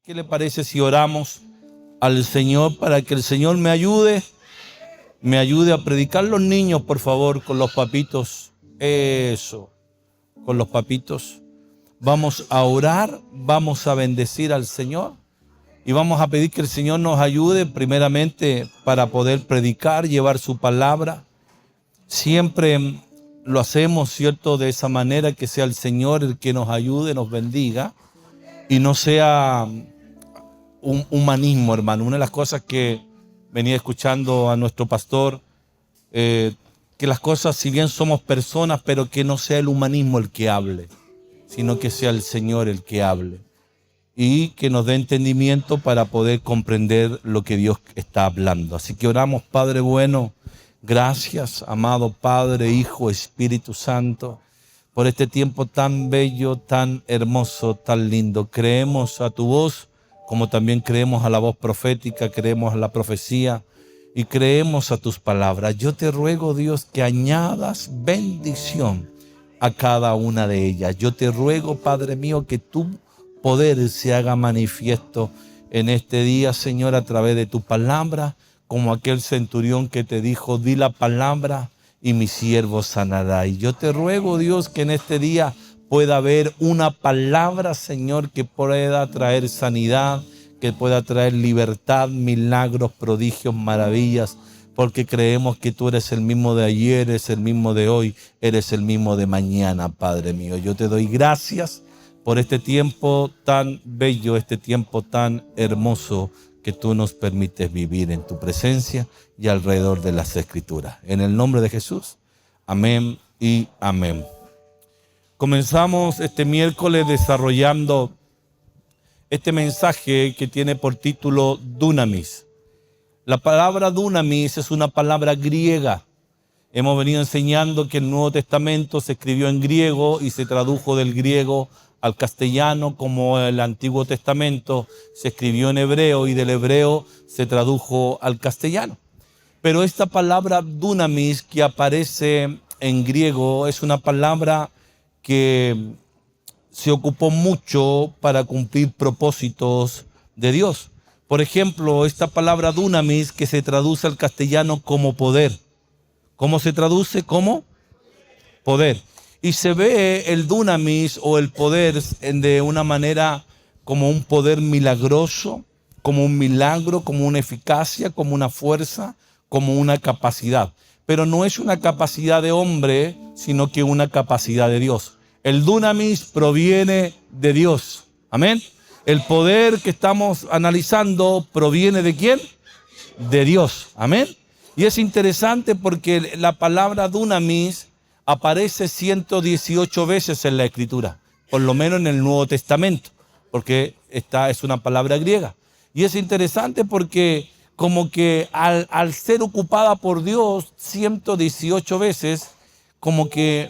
¿Qué le parece si oramos al Señor para que el Señor me ayude a predicar los niños, por favor, con los papitos? Eso, con los papitos. Vamos a orar, vamos a bendecir al Señor y vamos a pedir que el Señor nos ayude primeramente para poder predicar, llevar su palabra. Siempre lo hacemos, ¿cierto?, de esa manera, que sea el Señor el que nos ayude, nos bendiga y no sea un humanismo, hermano. Una de las cosas que venía escuchando a nuestro pastor, que las cosas, si bien somos personas, pero que no sea el humanismo el que hable, sino que sea el Señor el que hable y que nos dé entendimiento para poder comprender lo que Dios está hablando. Así que oramos. Padre bueno, gracias, amado Padre, Hijo, Espíritu Santo, por este tiempo tan bello, tan hermoso, tan lindo. Creemos a tu voz, como también creemos a la voz profética, creemos a la profecía y creemos a tus palabras. Yo te ruego, Dios, que añadas bendición a cada una de ellas. Yo te ruego, Padre mío, que tu poder se haga manifiesto en este día, Señor, a través de tu palabra, como aquel centurión que te dijo: di la palabra y mi siervo sanará. Y yo te ruego, Dios, que en este día pueda haber una palabra, Señor, que pueda traer sanidad, que pueda traer libertad, milagros, prodigios, maravillas, porque creemos que tú eres el mismo de ayer, eres el mismo de hoy, eres el mismo de mañana, Padre mío. Yo te doy gracias por este tiempo tan bello, este tiempo tan hermoso que tú nos permites vivir en tu presencia y alrededor de las Escrituras. En el nombre de Jesús, amén y amén. Comenzamos este miércoles desarrollando este mensaje que tiene por título Dunamis. La palabra dunamis es una palabra griega. Hemos venido enseñando que el Nuevo Testamento se escribió en griego y se tradujo del griego al castellano, como el Antiguo Testamento se escribió en hebreo y del hebreo se tradujo al castellano. Pero esta palabra dunamis que aparece en griego es una palabra que se ocupó mucho para cumplir propósitos de Dios. Por ejemplo, esta palabra dunamis, que se traduce al castellano como poder. ¿Cómo se traduce? Como poder. Y se ve el dunamis o el poder de una manera como un poder milagroso, como un milagro, como una eficacia, como una fuerza, como una capacidad. Pero no es una capacidad de hombre, sino que una capacidad de Dios. El dunamis proviene de Dios. Amén. El poder que estamos analizando proviene ¿de quién? De Dios. Amén. Y es interesante porque la palabra dunamis aparece 118 veces en la Escritura, por lo menos en el Nuevo Testamento, porque esta es una palabra griega. Y es interesante porque como que al ser ocupada por Dios 118 veces, como que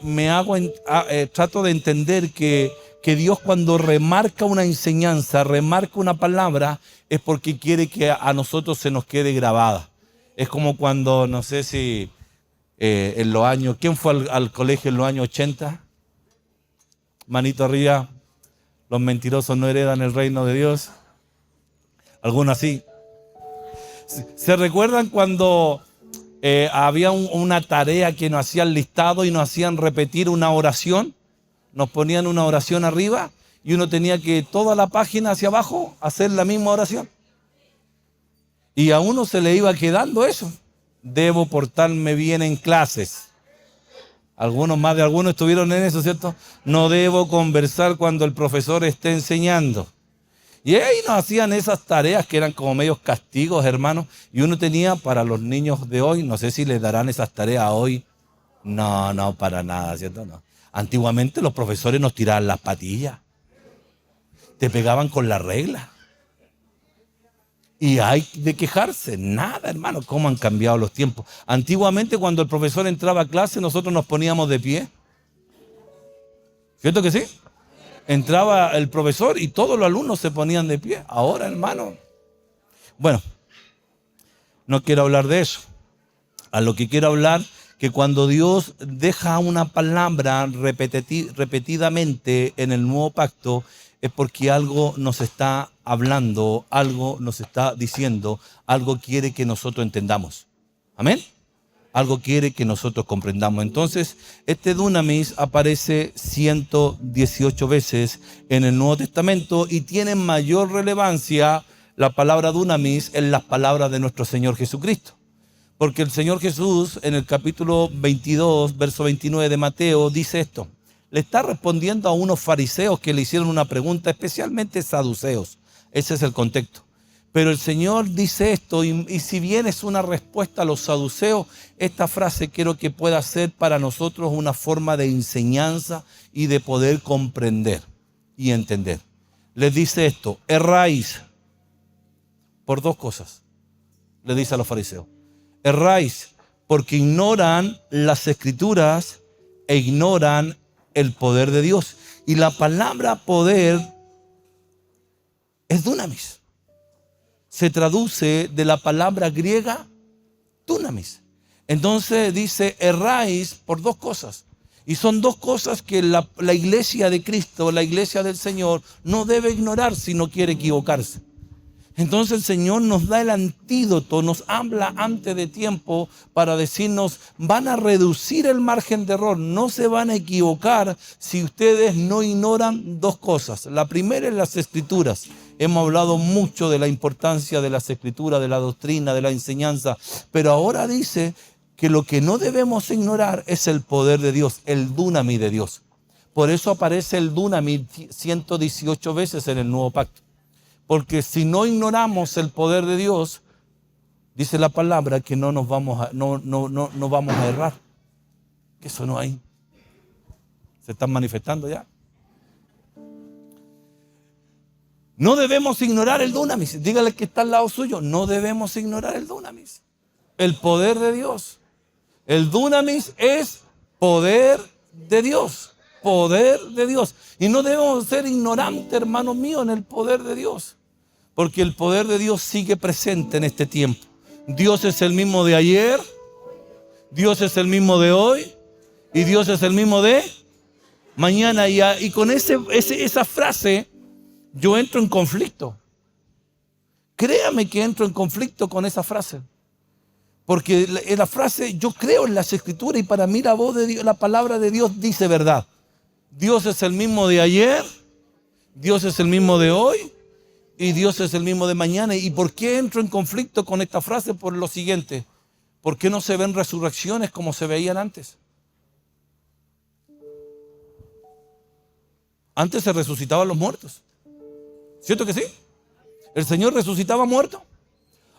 trato de entender que Dios, cuando remarca una enseñanza, remarca una palabra, es porque quiere que a nosotros se nos quede grabada. Es como cuando, no sé si en los años, ¿quién fue al colegio en los años 80? Manito arriba. Los mentirosos no heredan el reino de Dios. Algunos así. ¿Se recuerdan cuando había una tarea que nos hacían listado y nos hacían repetir una oración? Nos ponían una oración arriba y uno tenía que toda la página hacia abajo hacer la misma oración. Y a uno se le iba quedando eso. Debo portarme bien en clases. Más de algunos estuvieron en eso, ¿cierto? No debo conversar cuando el profesor esté enseñando. Y ahí nos hacían esas tareas que eran como medios castigos, hermanos. Y uno tenía, para los niños de hoy, no sé si les darán esas tareas hoy. No, para nada, ¿cierto? No. Antiguamente los profesores nos tiraban las patillas. Te pegaban con la regla. Y hay de quejarse, nada, hermano. ¿Cómo han cambiado los tiempos? Antiguamente, cuando el profesor entraba a clase, nosotros nos poníamos de pie. ¿Cierto que sí? Entraba el profesor y todos los alumnos se ponían de pie. Ahora, hermano. Bueno, no quiero hablar de eso. A lo que quiero hablar, que cuando Dios deja una palabra repetidamente en el nuevo pacto, es porque algo nos está hablando, algo nos está diciendo, algo quiere que nosotros entendamos. Amén. Algo quiere que nosotros comprendamos. Entonces, este dunamis aparece 118 veces en el Nuevo Testamento y tiene mayor relevancia la palabra dunamis en las palabras de nuestro Señor Jesucristo. Porque el Señor Jesús en el capítulo 22, verso 29 de Mateo, dice esto. Le está respondiendo a unos fariseos que le hicieron una pregunta, especialmente saduceos. Ese es el contexto. Pero el Señor dice esto, y si bien es una respuesta a los saduceos, esta frase quiero que pueda ser para nosotros una forma de enseñanza y de poder comprender y entender. Les dice esto, erráis por dos cosas, le dice a los fariseos. Erráis porque ignoran las Escrituras e ignoran el poder de Dios. Y la palabra poder es dunamis. Se traduce de la palabra griega dunamis. Entonces dice, erráis por dos cosas. Y son dos cosas que la iglesia de Cristo, la iglesia del Señor, no debe ignorar si no quiere equivocarse. Entonces el Señor nos da el antídoto, nos habla antes de tiempo para decirnos, van a reducir el margen de error, no se van a equivocar si ustedes no ignoran dos cosas. La primera es las Escrituras. Hemos hablado mucho de la importancia de las Escrituras, de la doctrina, de la enseñanza, pero ahora dice que lo que no debemos ignorar es el poder de Dios, el dunamis de Dios. Por eso aparece el dunamis 118 veces en el Nuevo Pacto. Porque si no ignoramos el poder de Dios, dice la palabra que no vamos a errar. Que eso no hay. Se están manifestando ya. No debemos ignorar el dunamis. Dígale que está al lado suyo. No debemos ignorar el dunamis. El poder de Dios. El dunamis es poder de Dios. Poder de Dios. Y no debemos ser ignorantes, hermanos míos, en el poder de Dios. Porque el poder de Dios sigue presente en este tiempo. Dios es el mismo de ayer, Dios es el mismo de hoy y Dios es el mismo de mañana. Y con esa frase yo entro en conflicto. Créame que entro en conflicto con esa frase. Porque la frase, yo creo en las Escrituras y para mí la voz de Dios, la palabra de Dios dice verdad. Dios es el mismo de ayer, Dios es el mismo de hoy y Dios es el mismo de mañana. ¿Y por qué entro en conflicto con esta frase? Por lo siguiente, ¿por qué no se ven resurrecciones como se veían antes? Antes se resucitaban los muertos. ¿Cierto que sí? El Señor resucitaba muertos.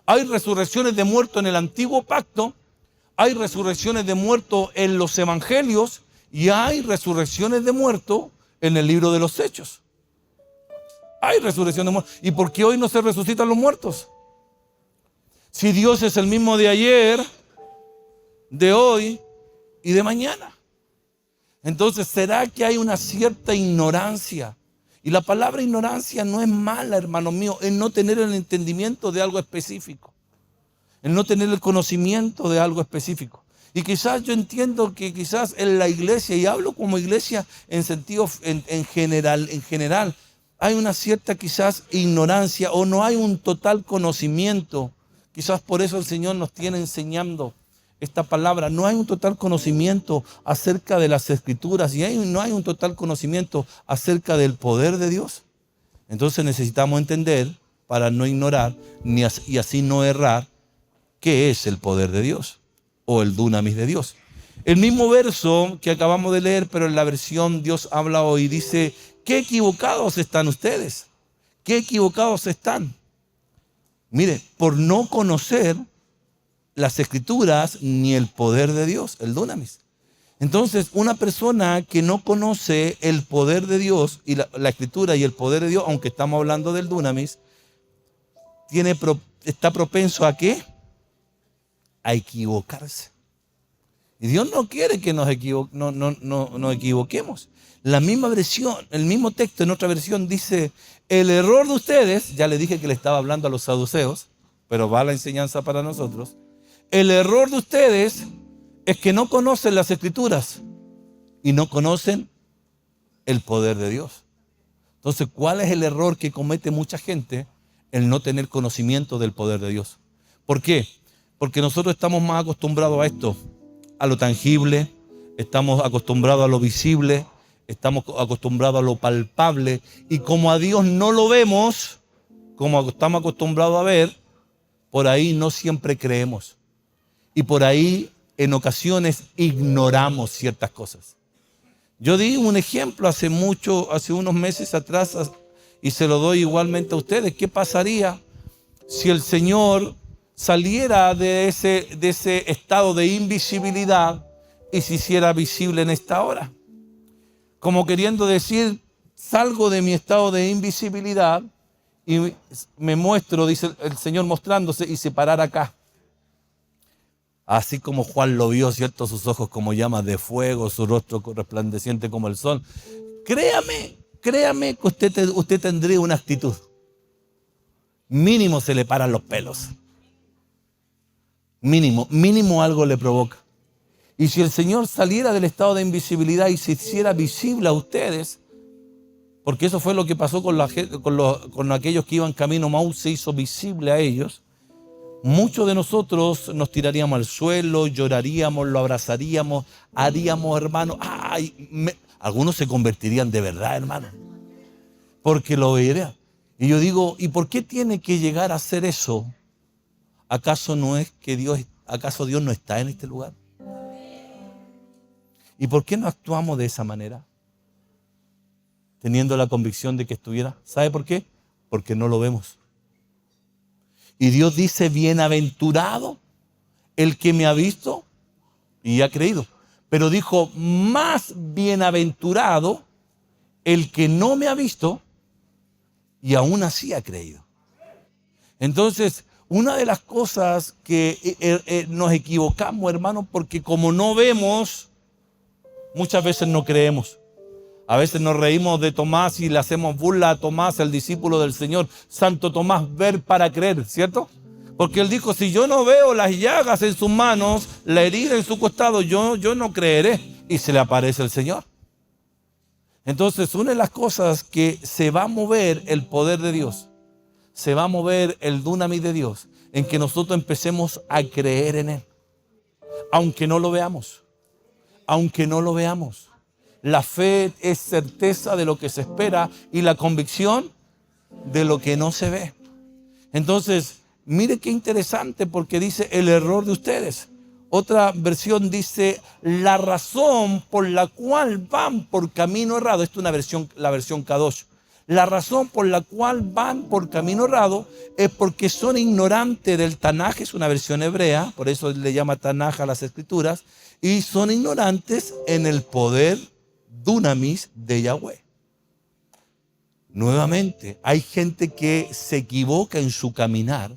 Hay resurrecciones de muertos en el antiguo pacto, hay resurrecciones de muertos en los evangelios y hay resurrecciones de muertos en el libro de los Hechos. Hay resurrección de muertos. ¿Y por qué hoy no se resucitan los muertos? Si Dios es el mismo de ayer, de hoy y de mañana. Entonces, ¿será que hay una cierta ignorancia? Y la palabra ignorancia no es mala, hermano mío, es no tener el entendimiento de algo específico. El no tener el conocimiento de algo específico. Y quizás yo entiendo que quizás en la iglesia, y hablo como iglesia en sentido en general, hay una cierta quizás ignorancia o no hay un total conocimiento. Quizás por eso el Señor nos tiene enseñando esta palabra. No hay un total conocimiento acerca de las Escrituras y no hay un total conocimiento acerca del poder de Dios. Entonces necesitamos entender para no ignorar y así no errar qué es el poder de Dios o el dunamis de Dios. El mismo verso que acabamos de leer, pero en la versión Dios habla hoy, dice: ¿qué equivocados están ustedes? ¿Qué equivocados están? Mire, por no conocer las Escrituras ni el poder de Dios, el dunamis. Entonces, una persona que no conoce el poder de Dios y la Escritura y el poder de Dios, aunque estamos hablando del dunamis, está propenso ¿a qué? A equivocarse. Y Dios no quiere que nos equivoquemos. La misma versión, el mismo texto en otra versión dice: el error de ustedes, ya le dije que le estaba hablando a los saduceos, pero va la enseñanza para nosotros. El error de ustedes es que no conocen las Escrituras y no conocen el poder de Dios. Entonces, ¿cuál es el error que comete mucha gente? El no tener conocimiento del poder de Dios. ¿Por qué? Porque nosotros estamos más acostumbrados a esto, a lo tangible, estamos acostumbrados a lo visible, estamos acostumbrados a lo palpable, y como a Dios no lo vemos, como estamos acostumbrados a ver, por ahí no siempre creemos. Y por ahí en ocasiones ignoramos ciertas cosas. Yo di un ejemplo hace unos meses atrás, y se lo doy igualmente a ustedes. ¿Qué pasaría si el Señor saliera de ese estado de invisibilidad y se hiciera visible en esta hora? Como queriendo decir, salgo de mi estado de invisibilidad y me muestro, dice el Señor mostrándose, y se parara acá. Así como Juan lo vio, ¿cierto? Sus ojos como llamas de fuego, su rostro resplandeciente como el sol. Créame que usted tendría una actitud. Mínimo se le paran los pelos. Mínimo algo le provoca. Y si el Señor saliera del estado de invisibilidad y se hiciera visible a ustedes, porque eso fue lo que pasó con aquellos que iban camino a Maús, se hizo visible a ellos, muchos de nosotros nos tiraríamos al suelo, lloraríamos, lo abrazaríamos, haríamos, hermano, algunos se convertirían de verdad, hermano, porque lo verían. Y yo digo, ¿y por qué tiene que llegar a hacer eso? ¿Acaso Dios no está en este lugar? ¿Y por qué no actuamos de esa manera? Teniendo la convicción de que estuviera. ¿Sabe por qué? Porque no lo vemos. Y Dios dice, bienaventurado el que me ha visto y ha creído. Pero dijo, más bienaventurado el que no me ha visto y aún así ha creído. Entonces, una de las cosas que nos equivocamos, hermanos, porque como no vemos, muchas veces no creemos. A veces nos reímos de Tomás y le hacemos burla a Tomás, el discípulo del Señor. Santo Tomás, ver para creer, ¿cierto? Porque él dijo, si yo no veo las llagas en sus manos, la herida en su costado, yo no creeré. Y se le aparece el Señor. Entonces, una de las cosas que se va a mover el poder de Dios, se va a mover el dunamis de Dios, en que nosotros empecemos a creer en Él. Aunque no lo veamos. Aunque no lo veamos. La fe es certeza de lo que se espera y la convicción de lo que no se ve. Entonces, mire qué interesante, porque dice el error de ustedes. Otra versión dice la razón por la cual van por camino errado. Esta es la versión Kadosh. La razón por la cual van por camino errado es porque son ignorantes del Tanaj, es una versión hebrea, por eso le llama Tanaj a las escrituras, y son ignorantes en el poder dunamis de Yahweh. Nuevamente, hay gente que se equivoca en su caminar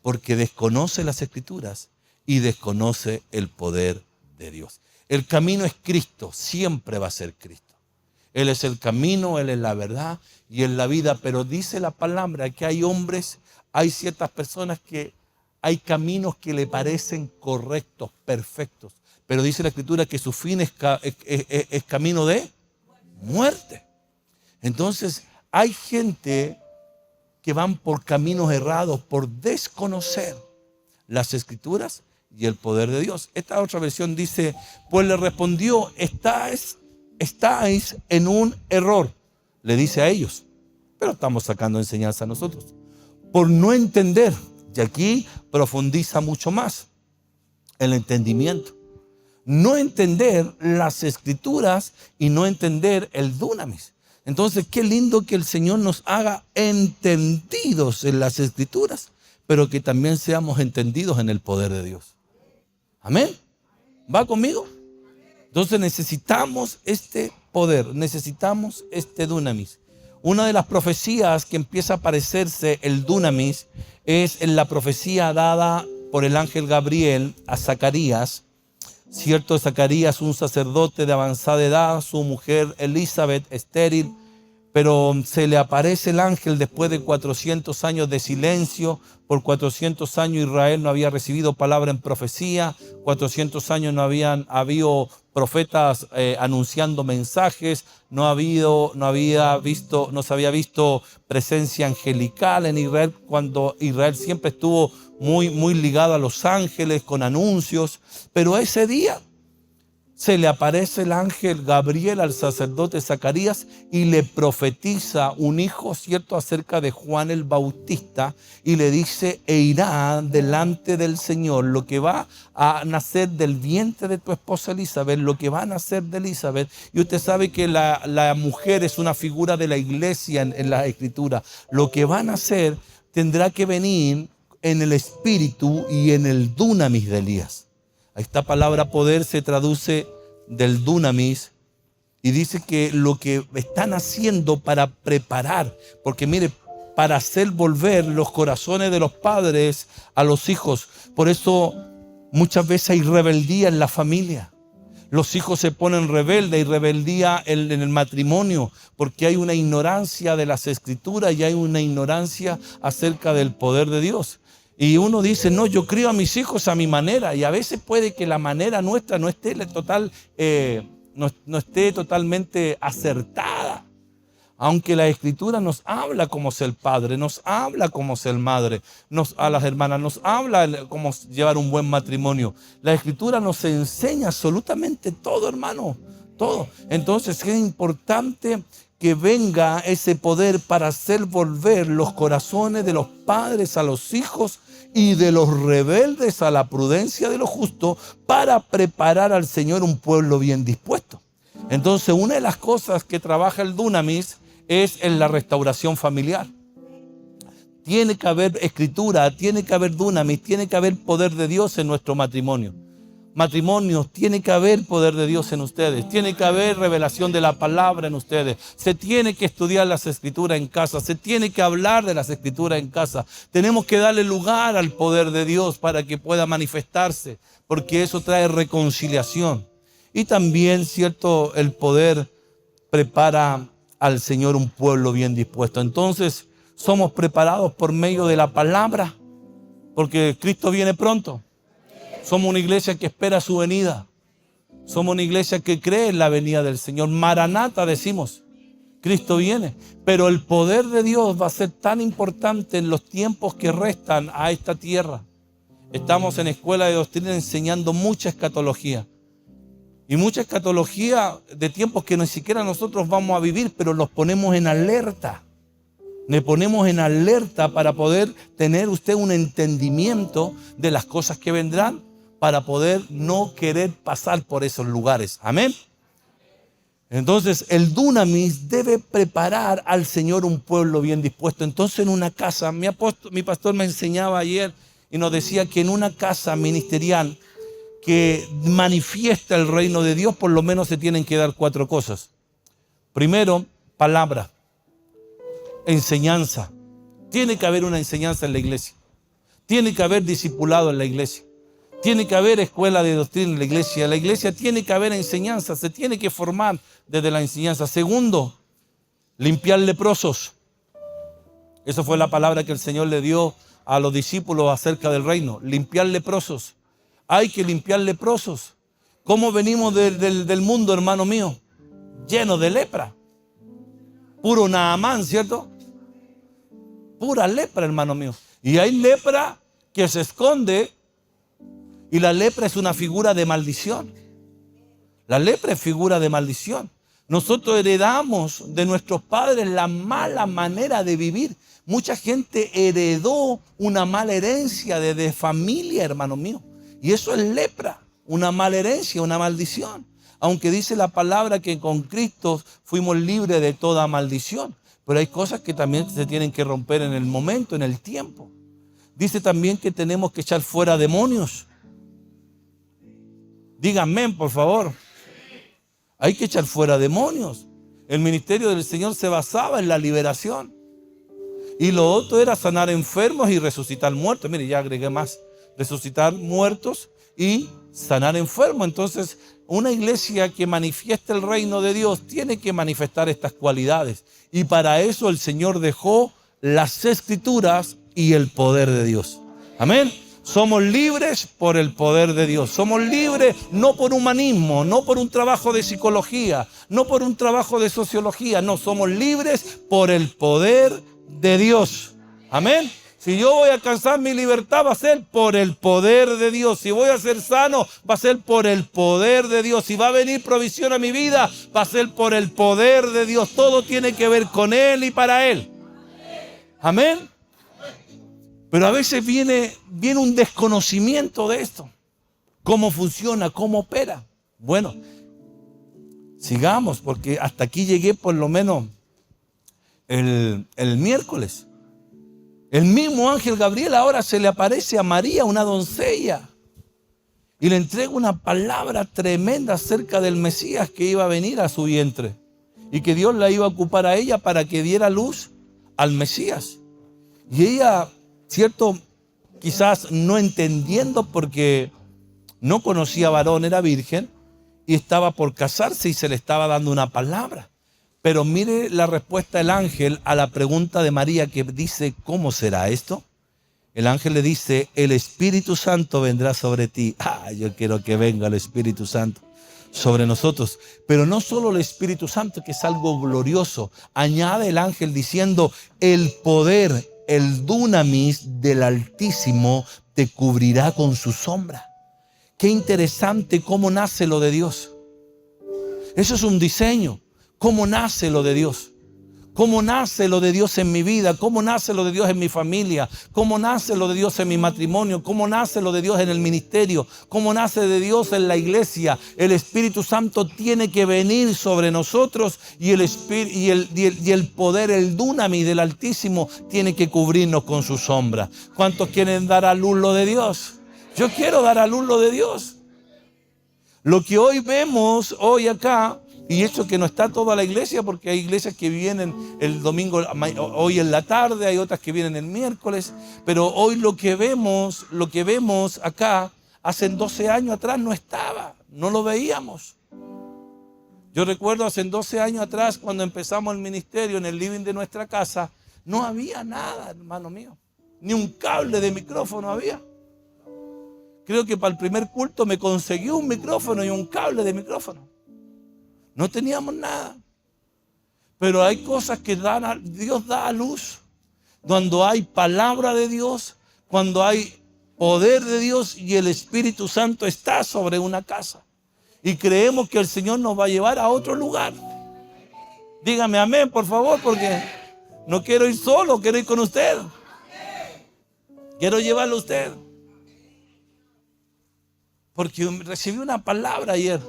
porque desconoce las escrituras y desconoce el poder de Dios. El camino es Cristo, siempre va a ser Cristo. Él es el camino, Él es la verdad y es la vida, pero dice la palabra que hay hombres, hay ciertas personas que hay caminos que le parecen correctos, perfectos, pero dice la escritura que su fin es camino de muerte. Entonces hay gente que van por caminos errados por desconocer las escrituras y el poder de Dios. Esta otra versión dice, pues le respondió, estáis en un error. Le dice a ellos, pero estamos sacando enseñanza a nosotros. Por no entender, y aquí profundiza mucho más el entendimiento. No entender las escrituras y no entender el dunamis. Entonces, qué lindo que el Señor nos haga entendidos en las escrituras, pero que también seamos entendidos en el poder de Dios. Amén. ¿Va conmigo? Entonces necesitamos este poder, necesitamos este dunamis. Una de las profecías que empieza a aparecerse el dunamis es en la profecía dada por el ángel Gabriel a Zacarías. Cierto, Zacarías, un sacerdote de avanzada edad, su mujer Elizabeth, estéril, Pero se le aparece el ángel después de 400 años de silencio. Por 400 años Israel no había recibido palabra en profecía. 400 años no habían habido profetas anunciando mensajes. No se había visto presencia angelical en Israel, cuando Israel siempre estuvo muy ligado a los ángeles con anuncios. Pero ese día se le aparece el ángel Gabriel al sacerdote Zacarías y le profetiza un hijo, ¿cierto?, acerca de Juan el Bautista, y le dice: e irá delante del Señor lo que va a nacer del vientre de tu esposa Elizabeth, lo que va a nacer de Elizabeth. Y usted sabe que la mujer es una figura de la iglesia en la Escritura. Lo que va a nacer tendrá que venir en el espíritu y en el dunamis de Elías. Esta palabra poder se traduce del dunamis y dice que lo que están haciendo para preparar, porque mire, para hacer volver los corazones de los padres a los hijos. Por eso muchas veces hay rebeldía en la familia. Los hijos se ponen rebeldes, y rebeldía en el matrimonio, porque hay una ignorancia de las Escrituras y hay una ignorancia acerca del poder de Dios. Y uno dice: no, yo crío a mis hijos a mi manera. Y a veces puede que la manera nuestra no esté totalmente acertada. Aunque la Escritura nos habla cómo es el padre, nos habla cómo es el madre, a las hermanas nos habla cómo llevar un buen matrimonio. La Escritura nos enseña absolutamente todo, hermano, todo. Entonces es importante que venga ese poder para hacer volver los corazones de los padres a los hijos y de los rebeldes a la prudencia de lo justo, para preparar al Señor un pueblo bien dispuesto. Entonces, una de las cosas que trabaja el dunamis es en la restauración familiar. Tiene que haber escritura, tiene que haber dunamis, tiene que haber poder de Dios en nuestro matrimonio. Matrimonios, tiene que haber poder de Dios en ustedes, tiene que haber revelación de la palabra en ustedes, se tiene que estudiar las Escrituras en casa, se tiene que hablar de las Escrituras en casa. Tenemos que darle lugar al poder de Dios para que pueda manifestarse, porque eso trae reconciliación. Y también, cierto, el poder prepara al Señor un pueblo bien dispuesto. Entonces, somos preparados por medio de la palabra, porque Cristo viene pronto. Somos una iglesia que espera su venida. Somos una iglesia que cree en la venida del Señor. Maranata decimos. Cristo viene. Pero el poder de Dios va a ser tan importante en los tiempos que restan a esta tierra. Estamos en Escuela de Doctrina enseñando mucha escatología. Y mucha escatología de tiempos que ni siquiera nosotros vamos a vivir, pero los ponemos en alerta. Le ponemos en alerta para poder tener usted un entendimiento de las cosas que vendrán, para poder no querer pasar por esos lugares. Amén. Entonces el dunamis debe preparar al Señor un pueblo bien dispuesto. Entonces en una casa, mi pastor me enseñaba ayer y nos decía que en una casa ministerial que manifiesta el reino de Dios, por lo menos se tienen que dar 4 cosas. Primero, palabra, enseñanza. Tiene que haber una enseñanza en la iglesia. Tiene que haber discipulado en la iglesia. Tiene que haber escuela de doctrina en la iglesia. La iglesia tiene que haber enseñanza. Se tiene que formar desde la enseñanza. Segundo, limpiar leprosos. Esa fue la palabra que el Señor le dio a los discípulos acerca del reino. Limpiar leprosos. Hay que limpiar leprosos. ¿Cómo venimos del mundo, hermano mío? Lleno de lepra. Puro Naamán, ¿cierto? Pura lepra, hermano mío. Y hay lepra que se esconde, y la lepra es una figura de maldición. La lepra es figura de maldición. Nosotros heredamos de nuestros padres la mala manera de vivir. Mucha gente heredó una mala herencia de familia, hermano mío. Y eso es lepra, una mala herencia, una maldición. Aunque dice la palabra que con Cristo fuimos libres de toda maldición. Pero hay cosas que también se tienen que romper en el momento, en el tiempo. Dice también que tenemos que echar fuera demonios. Díganme, por favor. Hay que echar fuera demonios. El ministerio del Señor se basaba en la liberación. Y lo otro era sanar enfermos y resucitar muertos. Mire, ya agregué más. Resucitar muertos y sanar enfermos. Entonces, una iglesia que manifieste el reino de Dios tiene que manifestar estas cualidades. Y para eso el Señor dejó las Escrituras y el poder de Dios. Amén. Somos libres por el poder de Dios. Somos libres no por humanismo, no por un trabajo de psicología, no por un trabajo de sociología. No, somos libres por el poder de Dios. Amén. Si yo voy a alcanzar mi libertad, va a ser por el poder de Dios. Si voy a ser sano, va a ser por el poder de Dios. Si va a venir provisión a mi vida, va a ser por el poder de Dios. Todo tiene que ver con Él y para Él. Amén. Pero a veces viene un desconocimiento de esto. ¿Cómo funciona? ¿Cómo opera? Bueno, sigamos, porque hasta aquí llegué por lo menos el miércoles. El mismo ángel Gabriel ahora se le aparece a María, una doncella, y le entrega una palabra tremenda acerca del Mesías que iba a venir a su vientre y que Dios la iba a ocupar a ella para que diera luz al Mesías. Y ella, cierto, quizás no entendiendo porque no conocía varón, era virgen y estaba por casarse y se le estaba dando una palabra. Pero mire la respuesta del ángel a la pregunta de María que dice, ¿cómo será esto? El ángel le dice, el Espíritu Santo vendrá sobre ti. Yo quiero que venga el Espíritu Santo sobre nosotros. Pero no solo el Espíritu Santo, que es algo glorioso. Añade el ángel diciendo, el poder, el dunamis del Altísimo te cubrirá con su sombra. Qué interesante cómo nace lo de Dios. Eso es un diseño. ¿Cómo nace lo de Dios? ¿Cómo nace lo de Dios en mi vida? ¿Cómo nace lo de Dios en mi familia? ¿Cómo nace lo de Dios en mi matrimonio? ¿Cómo nace lo de Dios en el ministerio? ¿Cómo nace de Dios en la iglesia? El Espíritu Santo tiene que venir sobre nosotros y el poder, el dunamis del Altísimo tiene que cubrirnos con su sombra. ¿Cuántos quieren dar a luz lo de Dios? Yo quiero dar a luz lo de Dios. Lo que hoy vemos, hoy acá, y eso que no está toda la iglesia, porque hay iglesias que vienen el domingo, hoy en la tarde, hay otras que vienen el miércoles, pero hoy lo que vemos acá, hace 12 años atrás no estaba, no lo veíamos. Yo recuerdo hace 12 años atrás, cuando empezamos el ministerio en el living de nuestra casa, no había nada, hermano mío, ni un cable de micrófono había. Creo que para el primer culto me conseguí un micrófono y un cable de micrófono. No teníamos nada. Pero hay cosas que Dios da a luz. Cuando hay palabra de Dios, cuando hay poder de Dios y el Espíritu Santo está sobre una casa. Y creemos que el Señor nos va a llevar a otro lugar. Dígame amén, por favor, porque no quiero ir solo, quiero ir con usted. Quiero llevarlo a usted. Porque recibí una palabra ayer.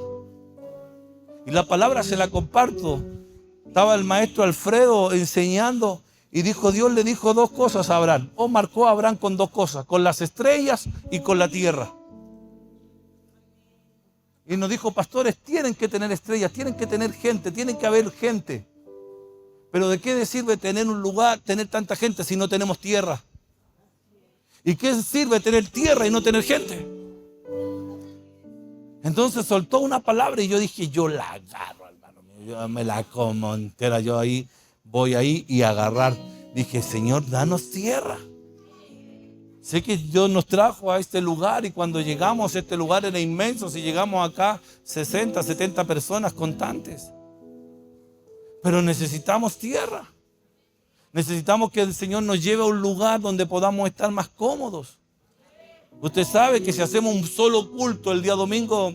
Y la palabra se la comparto. Estaba el maestro Alfredo enseñando y Dios le dijo dos cosas a Abraham. Marcó a Abraham con dos cosas, con las estrellas y con la tierra. Y nos dijo, pastores, tienen que tener estrellas, tienen que tener gente, tienen que haber gente. Pero ¿de qué sirve tener un lugar, tener tanta gente si no tenemos tierra? ¿Y qué sirve tener tierra y no tener gente? Entonces soltó una palabra y yo dije, yo la agarro, hermano mío. Yo me la como entera. Yo ahí voy ahí y agarrar. Dije, Señor, danos tierra. Sé que Dios nos trajo a este lugar y cuando llegamos a este lugar era inmenso. Si llegamos acá 60, 70 personas contantes. Pero necesitamos tierra. Necesitamos que el Señor nos lleve a un lugar donde podamos estar más cómodos. Usted sabe que si hacemos un solo culto el día domingo,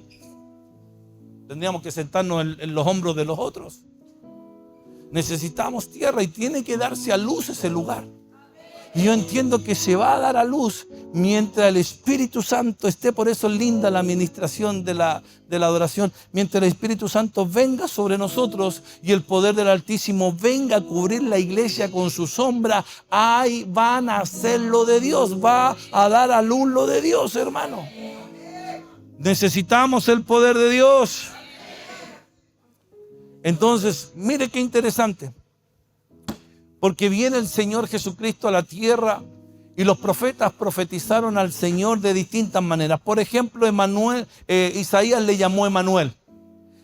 tendríamos que sentarnos en los hombros de los otros. Necesitamos tierra y tiene que darse a luz ese lugar. Y yo entiendo que se va a dar a luz mientras el Espíritu Santo esté. Por eso es linda la administración de la adoración. Mientras el Espíritu Santo venga sobre nosotros y el poder del Altísimo venga a cubrir la iglesia con su sombra, ahí van a hacer lo de Dios. Va a dar a luz lo de Dios, hermano. Necesitamos el poder de Dios. Entonces, mire qué interesante. Porque viene el Señor Jesucristo a la tierra Y los profetas profetizaron al Señor de distintas maneras. Por ejemplo, Isaías le llamó Emanuel.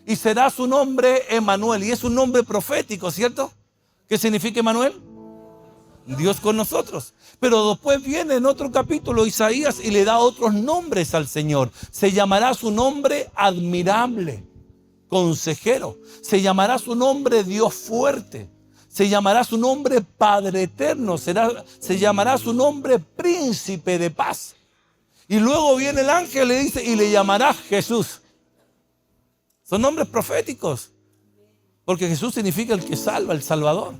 Y será su nombre Emanuel. Y es un nombre profético, ¿cierto? ¿Qué significa Emanuel? Dios con nosotros. Pero después viene en otro capítulo Isaías y le da otros nombres al Señor. Se llamará su nombre admirable, consejero. Se llamará su nombre Dios fuerte. Se llamará su nombre Padre eterno. Se llamará su nombre Príncipe de paz. Y luego viene el ángel y le dice, y le llamará Jesús. Son nombres proféticos. Porque Jesús significa el que salva, el Salvador.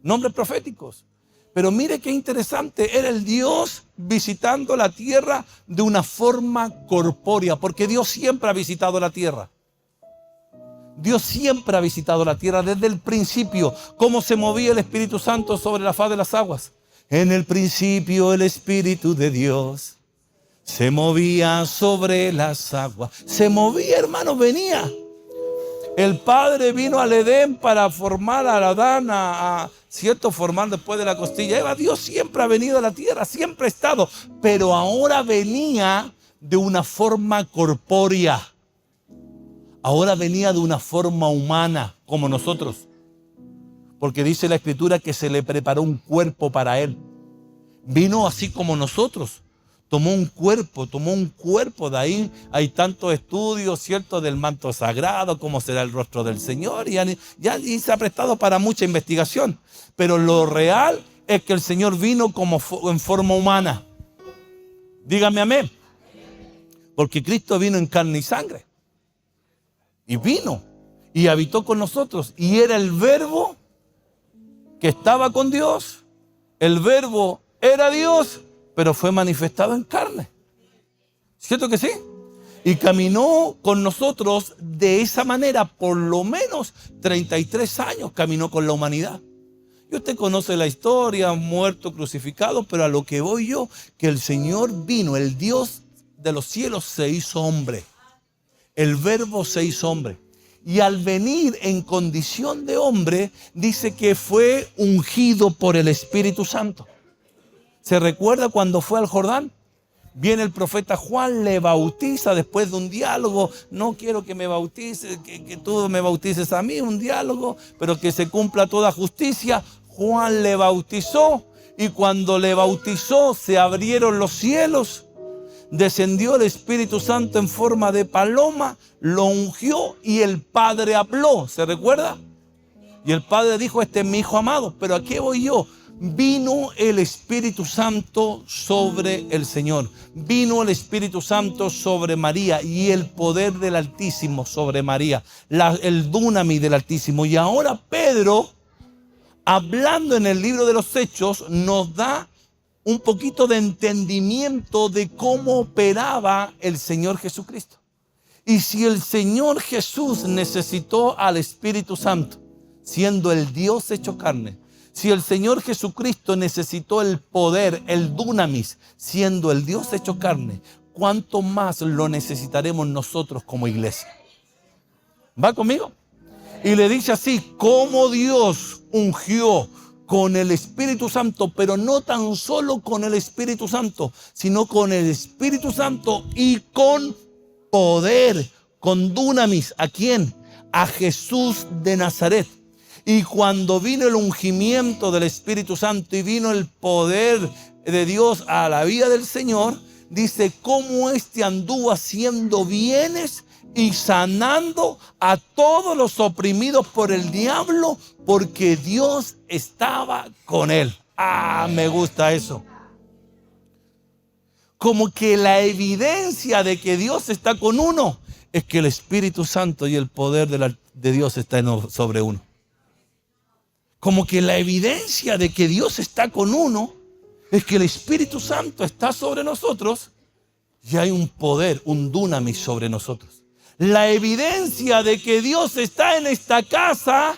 Nombres proféticos. Pero mire qué interesante, era el Dios visitando la tierra de una forma corpórea, porque Dios siempre ha visitado la tierra. Dios siempre ha visitado la tierra desde el principio. ¿Cómo se movía el Espíritu Santo sobre la faz de las aguas? En el principio el Espíritu de Dios se movía sobre las aguas. Se movía, hermano, venía. El Padre vino al Edén para formar a Adán, ¿cierto? Formar después de la costilla Eva. Dios siempre ha venido a la tierra, siempre ha estado. Pero ahora venía de una forma corpórea. Ahora venía de una forma humana, como nosotros. Porque dice la Escritura que se le preparó un cuerpo para Él. Vino así como nosotros. Tomó un cuerpo. De ahí hay tantos estudios, ¿cierto? Del manto sagrado, cómo será el rostro del Señor. Y se ha prestado para mucha investigación. Pero lo real es que el Señor vino en forma humana. Dígame amén. Porque Cristo vino en carne y sangre. Y vino y habitó con nosotros. Y era el Verbo que estaba con Dios. El Verbo era Dios, pero fue manifestado en carne. ¿Cierto que sí? Y caminó con nosotros de esa manera, por lo menos 33 años caminó con la humanidad. Y usted conoce la historia, muerto, crucificado, pero a lo que voy yo, que el Señor vino, el Dios de los cielos se hizo hombre. El Verbo se hizo hombre. Y al venir en condición de hombre, dice que fue ungido por el Espíritu Santo. ¿Se recuerda cuando fue al Jordán? Viene el profeta Juan, le bautiza después de un diálogo. No quiero que me bautices, que tú me bautices a mí, un diálogo, pero que se cumpla toda justicia. Juan le bautizó y cuando le bautizó se abrieron los cielos. Descendió el Espíritu Santo en forma de paloma, lo ungió y el Padre habló. ¿Se recuerda? Y el Padre dijo, este es mi Hijo amado. Pero ¿a qué voy yo? Vino el Espíritu Santo sobre el Señor. Vino el Espíritu Santo sobre María y el poder del Altísimo sobre María. El dunamis del Altísimo. Y ahora Pedro, hablando en el libro de los Hechos, nos da un poquito de entendimiento de cómo operaba el Señor Jesucristo. Y si el Señor Jesús necesitó al Espíritu Santo, siendo el Dios hecho carne, si el Señor Jesucristo necesitó el poder, el dunamis, siendo el Dios hecho carne, ¿cuánto más lo necesitaremos nosotros como iglesia? ¿Va conmigo? Y le dice así, como Dios ungió con el Espíritu Santo, pero no tan solo con el Espíritu Santo, sino con el Espíritu Santo y con poder, con dunamis. ¿A quién? A Jesús de Nazaret. Y cuando vino el ungimiento del Espíritu Santo y vino el poder de Dios a la vida del Señor, dice cómo éste anduvo haciendo bienes y sanando a todos los oprimidos por el diablo, porque Dios estaba con él. Me gusta eso. Como que la evidencia de que Dios está con uno es que el Espíritu Santo y el poder de Dios está sobre uno. Como que la evidencia de que Dios está con uno es que el Espíritu Santo está sobre nosotros y hay un poder, un dunamis sobre nosotros. La evidencia de que Dios está en esta casa,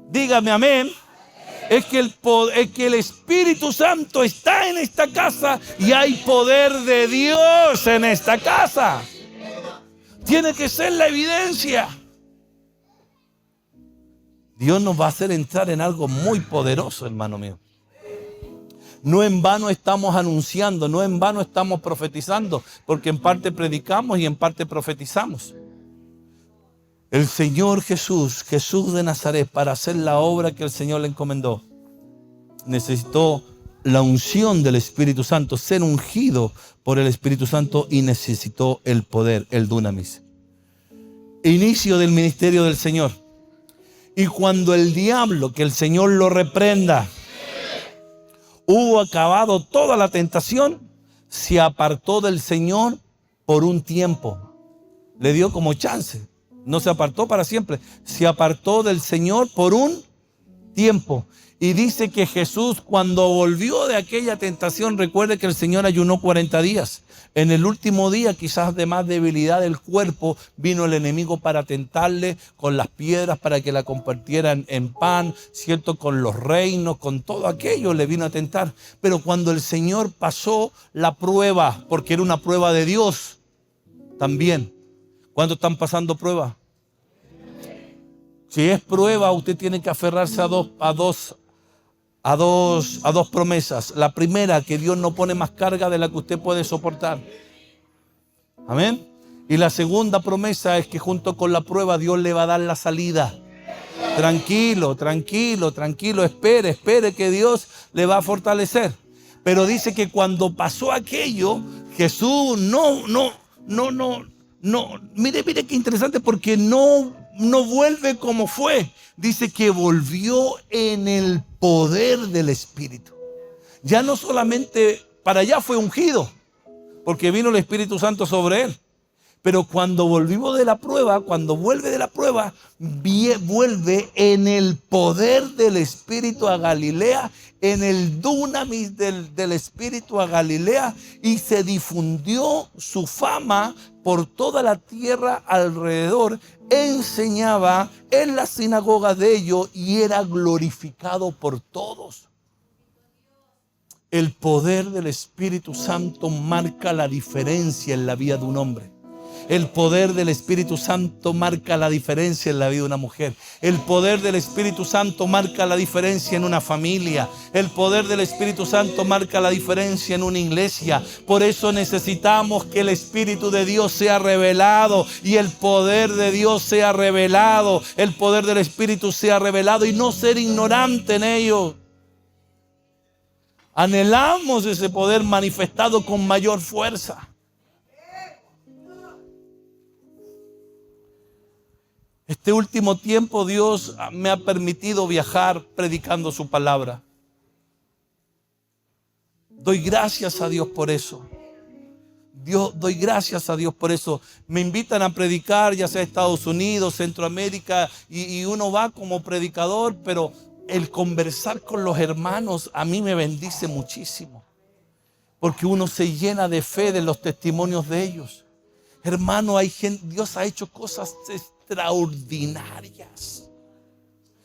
dígame amén, es que el Espíritu Santo está en esta casa y hay poder de Dios en esta casa. Tiene que ser la evidencia. Dios nos va a hacer entrar en algo muy poderoso, hermano mío. No en vano estamos anunciando, no en vano estamos profetizando, porque en parte predicamos y en parte profetizamos. El Señor Jesús, Jesús de Nazaret, para hacer la obra que el Señor le encomendó, necesitó la unción del Espíritu Santo, ser ungido por el Espíritu Santo, y necesitó el poder, el dunamis. Inicio del ministerio del Señor. Y cuando el diablo, que el Señor lo reprenda, hubo acabado toda la tentación, se apartó del Señor por un tiempo. Le dio como chance. No se apartó para siempre. Se apartó del Señor por un tiempo. Y dice que Jesús, cuando volvió de aquella tentación, recuerde que el Señor ayunó 40 días. En el último día, quizás de más debilidad del cuerpo, vino el enemigo para tentarle con las piedras para que la compartieran en pan, ¿cierto? Con los reinos, con todo aquello le vino a tentar. Pero cuando el Señor pasó la prueba, porque era una prueba de Dios también. ¿Cuántos están pasando prueba? Si es prueba, usted tiene que aferrarse a dos promesas. La primera, que Dios no pone más carga de la que usted puede soportar. Amén. Y la segunda promesa es que junto con la prueba Dios le va a dar la salida. Tranquilo, tranquilo, tranquilo. Espere que Dios le va a fortalecer. Pero dice que cuando pasó aquello, Jesús mire qué interesante, porque no vuelve como fue. Dice que volvió en el poder del Espíritu. Ya no solamente para allá fue ungido, porque vino el Espíritu Santo sobre él. Pero cuando volvimos de la prueba, cuando vuelve de la prueba, vuelve en el poder del Espíritu a Galilea, en el dunamis del Espíritu a Galilea, y se difundió su fama por toda la tierra alrededor. Enseñaba en las sinagogas de ellos y era glorificado por todos. El poder del Espíritu Santo marca la diferencia en la vida de un hombre. El poder del Espíritu Santo marca la diferencia en la vida de una mujer. El poder del Espíritu Santo marca la diferencia en una familia. El poder del Espíritu Santo marca la diferencia en una iglesia. Por eso necesitamos que el Espíritu de Dios sea revelado y el poder de Dios sea revelado. El poder del Espíritu sea revelado y no ser ignorante en ello. Anhelamos ese poder manifestado con mayor fuerza. Este último tiempo Dios me ha permitido viajar predicando su palabra. Doy gracias a Dios por eso. Doy gracias a Dios por eso. Me invitan a predicar, ya sea Estados Unidos, Centroamérica, y uno va como predicador, pero el conversar con los hermanos a mí me bendice muchísimo. Porque uno se llena de fe de los testimonios de ellos. Hermano, Dios ha hecho cosas extraordinarias.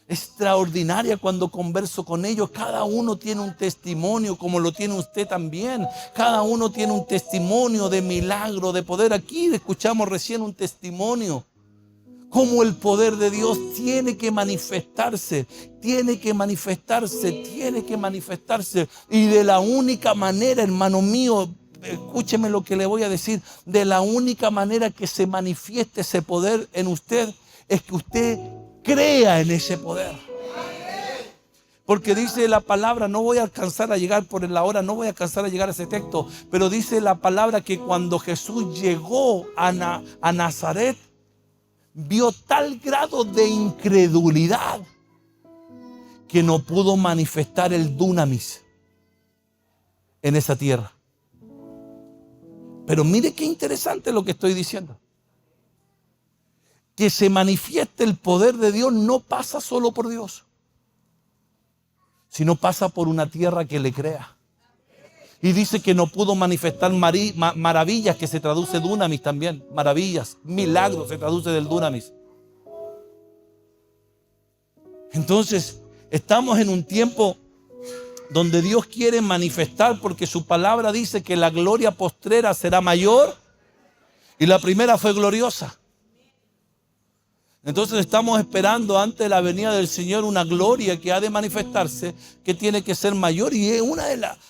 Extraordinaria cuando converso con ellos. Cada uno tiene un testimonio, como lo tiene usted también. Cada uno tiene un testimonio de milagro, de poder. Aquí escuchamos recién un testimonio. Cómo el poder de Dios tiene que manifestarse. Tiene que manifestarse. Tiene que manifestarse. Y de la única manera, hermano mío, escúcheme lo que le voy a decir. De la única manera que se manifieste ese poder en usted es que usted crea en ese poder. Porque dice la palabra, no voy a alcanzar a llegar por la hora, no voy a alcanzar a llegar a ese texto, pero dice la palabra que cuando Jesús llegó a Nazaret, vio tal grado de incredulidad que no pudo manifestar el dunamis en esa tierra. Pero mire qué interesante lo que estoy diciendo. Que se manifieste el poder de Dios no pasa solo por Dios, sino pasa por una tierra que le crea. Y dice que no pudo manifestar maravillas, que se traduce dunamis también. Maravillas, milagros, se traduce del dunamis. Entonces, estamos en un tiempo donde Dios quiere manifestar, porque su palabra dice que la gloria postrera será mayor y la primera fue gloriosa. Entonces estamos esperando ante la venida del Señor una gloria que ha de manifestarse, que tiene que ser mayor, y es una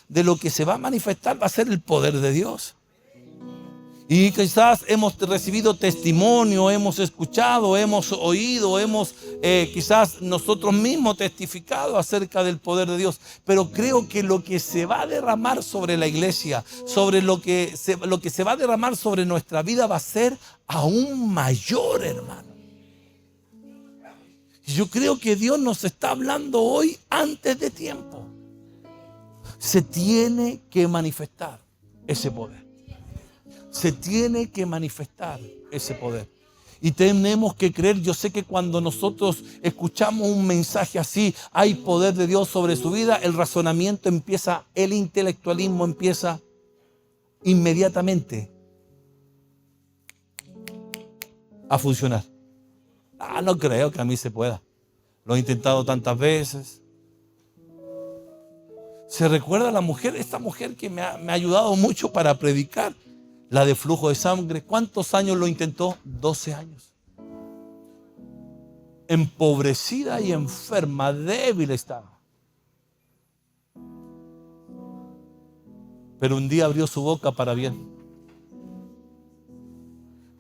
de lo que se va a manifestar va a ser el poder de Dios. Y quizás hemos recibido testimonio, hemos escuchado, hemos oído, hemos quizás nosotros mismos testificado acerca del poder de Dios. Pero creo que lo que se va a derramar sobre la iglesia, sobre lo que se va a derramar sobre nuestra vida va a ser aún mayor, hermano. Y yo creo que Dios nos está hablando hoy antes de tiempo. Se tiene que manifestar ese poder. Se tiene que manifestar ese poder. Y tenemos que creer. Yo sé que cuando nosotros escuchamos un mensaje así, hay poder de Dios sobre su vida, el razonamiento empieza, el intelectualismo empieza inmediatamente a funcionar. No creo que a mí se pueda. Lo he intentado tantas veces. ¿Se recuerda la mujer? Esta mujer que me ha ayudado mucho para predicar. La de flujo de sangre, ¿cuántos años lo intentó? 12 años. Empobrecida y enferma, débil estaba. Pero un día abrió su boca para bien.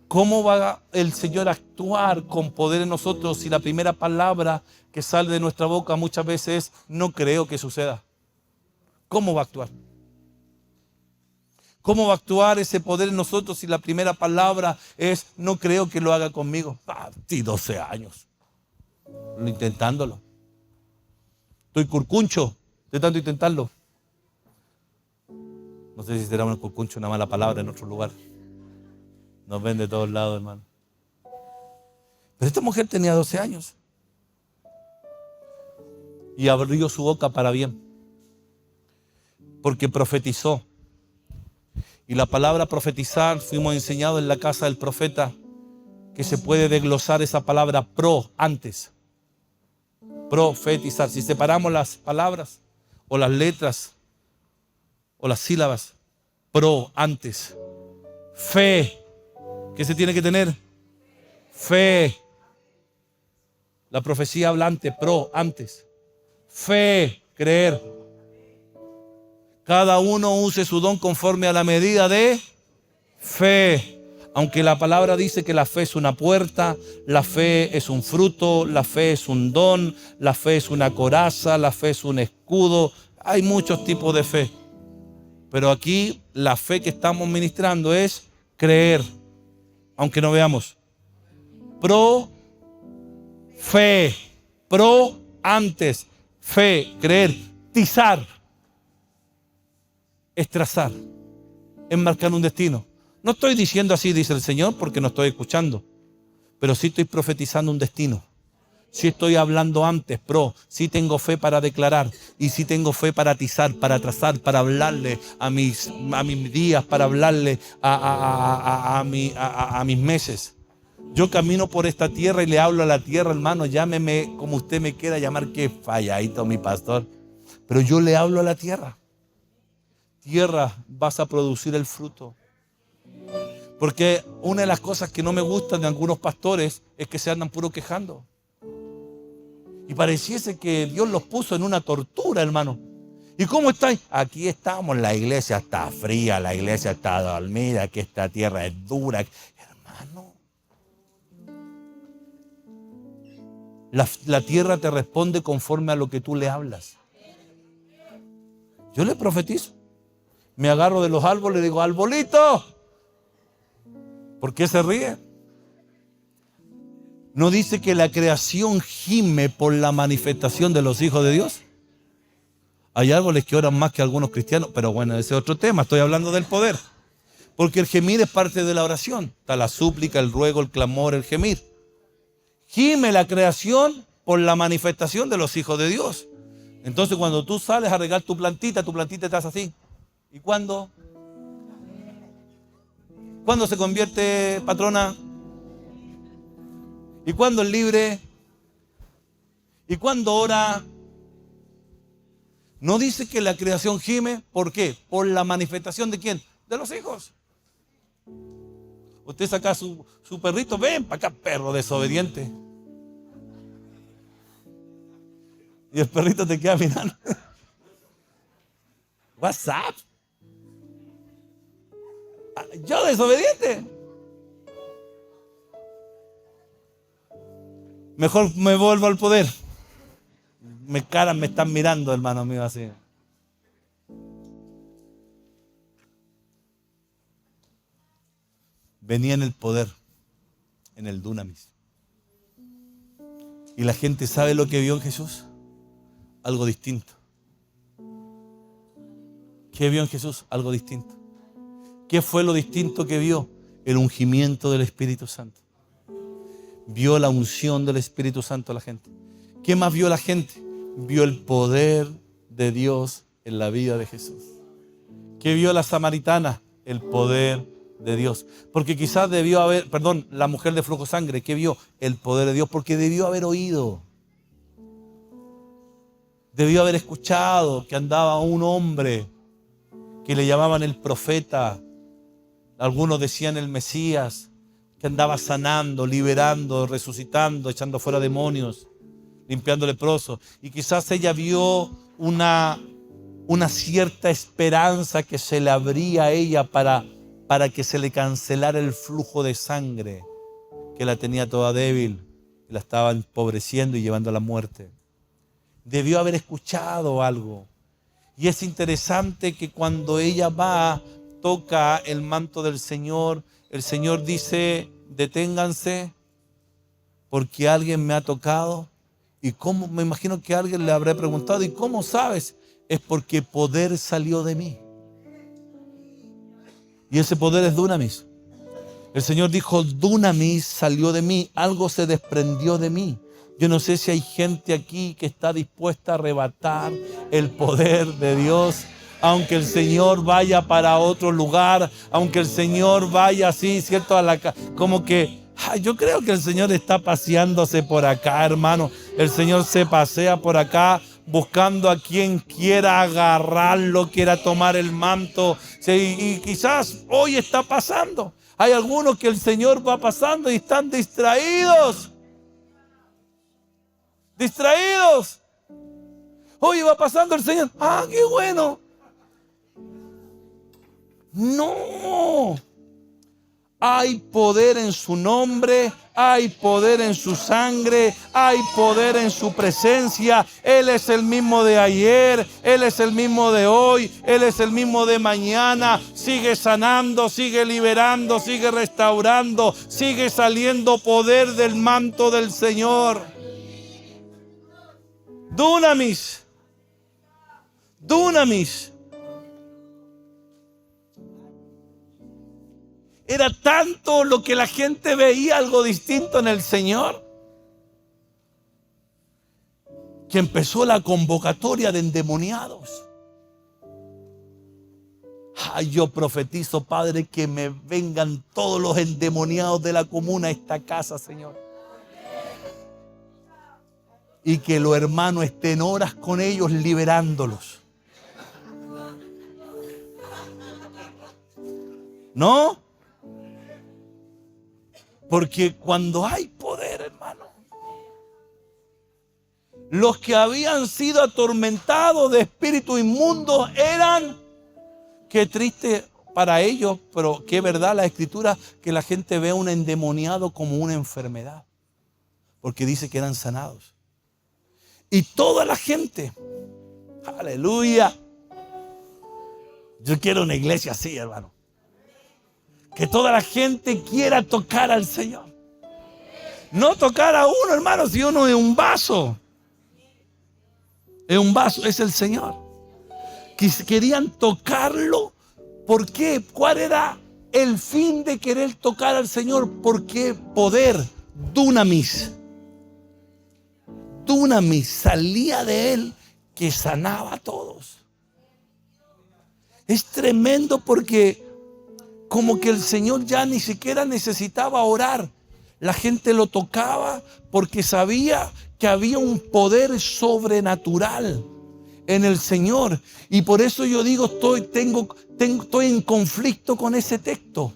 ¿Cómo va el Señor a actuar con poder en nosotros si la primera palabra que sale de nuestra boca muchas veces es no creo que suceda? ¿Cómo va a actuar? ¿Cómo va a actuar ese poder en nosotros si la primera palabra es no creo que lo haga conmigo? Sí, 12 años. Intentándolo. Estoy curcuncho de tanto intentarlo. No sé si será un curcuncho una mala palabra en otro lugar. Nos ven de todos lados, hermano. Pero esta mujer tenía 12 años. Y abrió su boca para bien. Porque profetizó. Y la palabra profetizar, fuimos enseñados en la casa del profeta que se puede desglosar esa palabra antes. Profetizar. Si separamos las palabras o las letras o las sílabas, antes. Fe. ¿Qué se tiene que tener? Fe. La profecía hablante, antes. Fe, creer. Cada uno use su don conforme a la medida de fe. Aunque la palabra dice que la fe es una puerta, la fe es un fruto, la fe es un don, la fe es una coraza, la fe es un escudo. Hay muchos tipos de fe. Pero aquí la fe que estamos ministrando es creer, aunque no veamos. Fe. Antes. Fe, creer. Tizar. Es trazar, es marcar un destino. No estoy diciendo así, dice el Señor, porque no estoy escuchando, pero sí estoy profetizando un destino. Sí estoy hablando antes, sí tengo fe para declarar, y sí tengo fe para tizar, para trazar, para hablarle a mis días, para hablarle a mis meses. Yo camino por esta tierra y le hablo a la tierra, hermano, llámeme como usted me quiera llamar, que falladito mi pastor, pero yo le hablo a la tierra. Tierra, vas a producir el fruto. Porque una de las cosas que no me gustan de algunos pastores es que se andan puro quejando. Y pareciese que Dios los puso en una tortura, hermano. ¿Y cómo están? Aquí estamos, la iglesia está fría, la iglesia está dormida, que esta tierra es dura. Hermano, la tierra te responde conforme a lo que tú le hablas. Yo le profetizo. Me agarro de los árboles y digo, arbolito. ¿Por qué se ríe? ¿No dice que la creación gime por la manifestación de los hijos de Dios? Hay árboles que oran más que algunos cristianos, pero bueno, ese es otro tema. Estoy hablando del poder. Porque el gemir es parte de la oración. Está la súplica, el ruego, el clamor, el gemir. Gime la creación por la manifestación de los hijos de Dios. Entonces cuando tú sales a regar tu plantita estás así. ¿Y cuándo? ¿Cuándo se convierte, patrona? ¿Y cuándo es libre? ¿Y cuándo ora? No dice que la creación gime. ¿Por qué? Por la manifestación de ¿quién? De los hijos. Usted saca su perrito, ven para acá, perro desobediente. Y el perrito te queda mirando. What's up? ¿Yo desobediente? Mejor me vuelvo al poder. Me están mirando, hermano mío, así. Venía en el poder, en el dunamis. Y la gente sabe lo que vio en Jesús. Algo distinto. ¿Qué vio en Jesús? Algo distinto. ¿Qué fue lo distinto que vio? El ungimiento del Espíritu Santo. Vio la unción del Espíritu Santo a la gente. ¿Qué más vio la gente? Vio el poder de Dios en la vida de Jesús. ¿Qué vio la samaritana? El poder de Dios. Porque quizás la mujer de flujo de sangre, ¿qué vio? El poder de Dios, porque debió haber oído. Debió haber escuchado que andaba un hombre que le llamaban el profeta. Algunos decían el Mesías, que andaba sanando, liberando, resucitando, echando fuera demonios, limpiando leprosos. Y quizás ella vio una cierta esperanza que se le abría a ella para que se le cancelara el flujo de sangre que la tenía toda débil, que la estaba empobreciendo y llevando a la muerte. Debió haber escuchado algo. Y es interesante que cuando ella toca el manto del Señor, el Señor dice: deténganse porque alguien me ha tocado. Y cómo, me imagino que alguien le habrá preguntado: ¿y cómo sabes? Es porque poder salió de mí. Y ese poder es dunamis. El Señor dijo: dunamis salió de mí, algo se desprendió de mí. Yo no sé si hay gente aquí que está dispuesta a arrebatar el poder de Dios. Aunque el Señor vaya para otro lugar, aunque el Señor vaya así, ¿cierto? Como que, yo creo que el Señor está paseándose por acá, hermano. El Señor se pasea por acá buscando a quien quiera agarrarlo, quiera tomar el manto. Sí, y quizás hoy está pasando. Hay algunos que el Señor va pasando y están distraídos. Distraídos. Hoy va pasando el Señor. ¡Ah, qué bueno! No. Hay poder en su nombre, hay poder en su sangre, hay poder en su presencia. Él es el mismo de ayer, Él es el mismo de hoy, Él es el mismo de mañana. Sigue sanando, sigue liberando, sigue restaurando, sigue saliendo poder del manto del Señor. Dunamis. Dunamis. Era tanto lo que la gente veía algo distinto en el Señor, que empezó la convocatoria de endemoniados. Yo profetizo, Padre, que me vengan todos los endemoniados de la comuna a esta casa, Señor. Y que los hermanos estén horas con ellos liberándolos. ¿No? Porque cuando hay poder, hermano, los que habían sido atormentados de espíritus inmundos eran, qué triste para ellos, pero qué verdad la Escritura, que la gente ve a un endemoniado como una enfermedad, porque dice que eran sanados. Y toda la gente, aleluya, yo quiero una iglesia así, hermano. Que toda la gente quiera tocar al Señor. No tocar a uno, hermano, si uno es un vaso. Es un vaso, es el Señor. Querían tocarlo. ¿Por qué? ¿Cuál era el fin de querer tocar al Señor? Porque poder, dunamis. Dunamis salía de él que sanaba a todos. Es tremendo porque como que el Señor ya ni siquiera necesitaba orar. La gente lo tocaba porque sabía que había un poder sobrenatural en el Señor. Y por eso yo digo, estoy en conflicto con ese texto.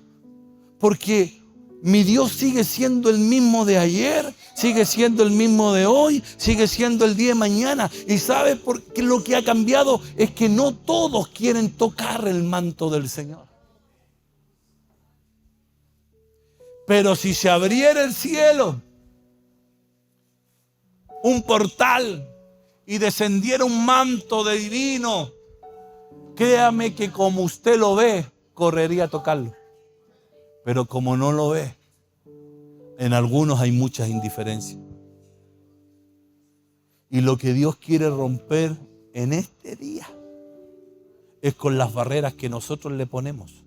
Porque Mi Dios sigue siendo el mismo de ayer, sigue siendo el mismo de hoy, sigue siendo el día de mañana. ¿Y sabe por qué? Lo que ha cambiado es que no todos quieren tocar el manto del Señor. Pero si se abriera el cielo, un portal, y descendiera un manto de divino, créame que como usted lo ve, correría a tocarlo. Pero como no lo ve, en algunos hay muchas indiferencias. Y lo que Dios quiere romper en este día es con las barreras que nosotros le ponemos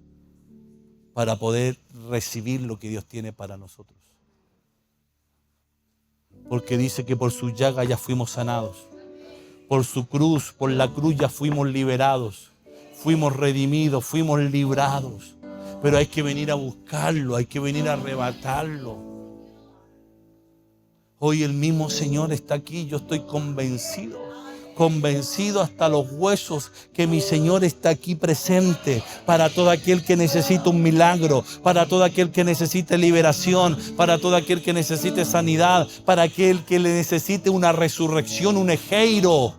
para poder recibir lo que Dios tiene para nosotros. Porque dice que por su llaga ya fuimos sanados. Por su cruz, por la cruz ya fuimos liberados. Fuimos redimidos, fuimos librados. Pero hay que venir a buscarlo, hay que venir a arrebatarlo. Hoy el mismo Señor está aquí, yo estoy convencido hasta los huesos que mi Señor está aquí presente para todo aquel que necesita un milagro, para todo aquel que necesite liberación, para todo aquel que necesite sanidad, para aquel que le necesite una resurrección, un ejeiro.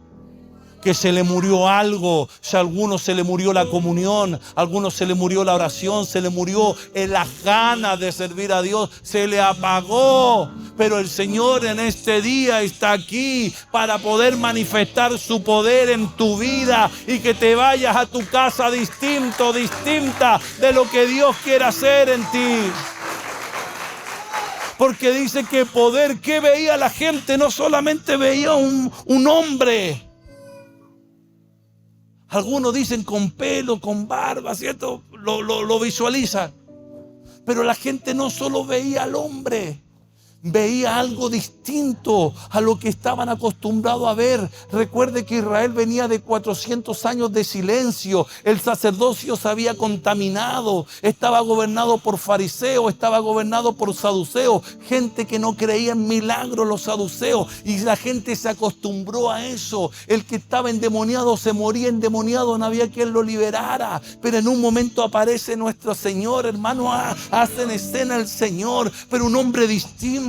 Que se le murió algo, si a algunos se le murió la comunión, a algunos se le murió la oración, se le murió las ganas de servir a Dios, se le apagó. Pero el Señor en este día está aquí para poder manifestar su poder en tu vida y que te vayas a tu casa distinta de lo que Dios quiere hacer en ti. Porque dice que poder que veía la gente, no solamente veía un hombre. Algunos dicen con pelo, con barba, ¿cierto? Lo visualizan. Pero la gente no solo veía al hombre, veía algo distinto a lo que estaban acostumbrados a ver. Recuerde que Israel venía de 400 años de silencio. El sacerdocio se había contaminado. Estaba gobernado por fariseos, estaba gobernado por saduceos. Gente que no creía en milagros, los saduceos. Y la gente se acostumbró a eso. El que estaba endemoniado se moría endemoniado, no había quien lo liberara. Pero en un momento aparece nuestro Señor, hermano, hace en escena el Señor, pero un hombre distinto.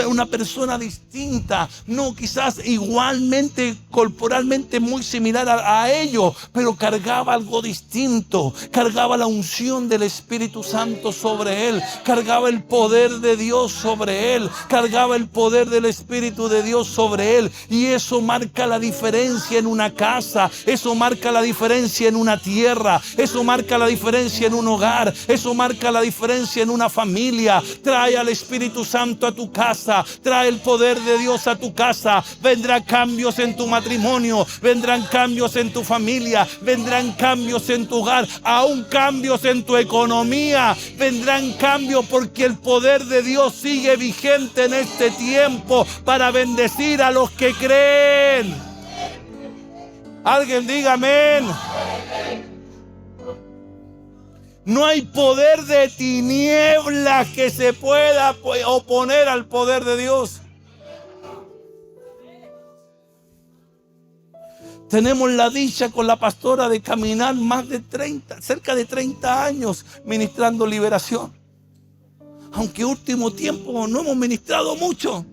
Una persona distinta, no quizás igualmente, corporalmente muy similar a ellos, pero cargaba algo distinto, cargaba la unción del Espíritu Santo sobre él, cargaba el poder de Dios sobre él, cargaba el poder del Espíritu de Dios sobre él, y eso marca la diferencia en una casa, eso marca la diferencia en una tierra, eso marca la diferencia en un hogar, eso marca la diferencia en una familia. Trae al Espíritu Santo a tu casa, trae el poder de Dios a tu casa. Vendrán cambios en tu matrimonio, vendrán cambios en tu familia, vendrán cambios en tu hogar, aún cambios en tu economía, vendrán cambios porque el poder de Dios sigue vigente en este tiempo para bendecir a los que creen. Alguien diga amén. No hay poder de tinieblas que se pueda oponer al poder de Dios. Tenemos la dicha con la pastora de caminar cerca de 30 años ministrando liberación. Aunque último tiempo no hemos ministrado mucho.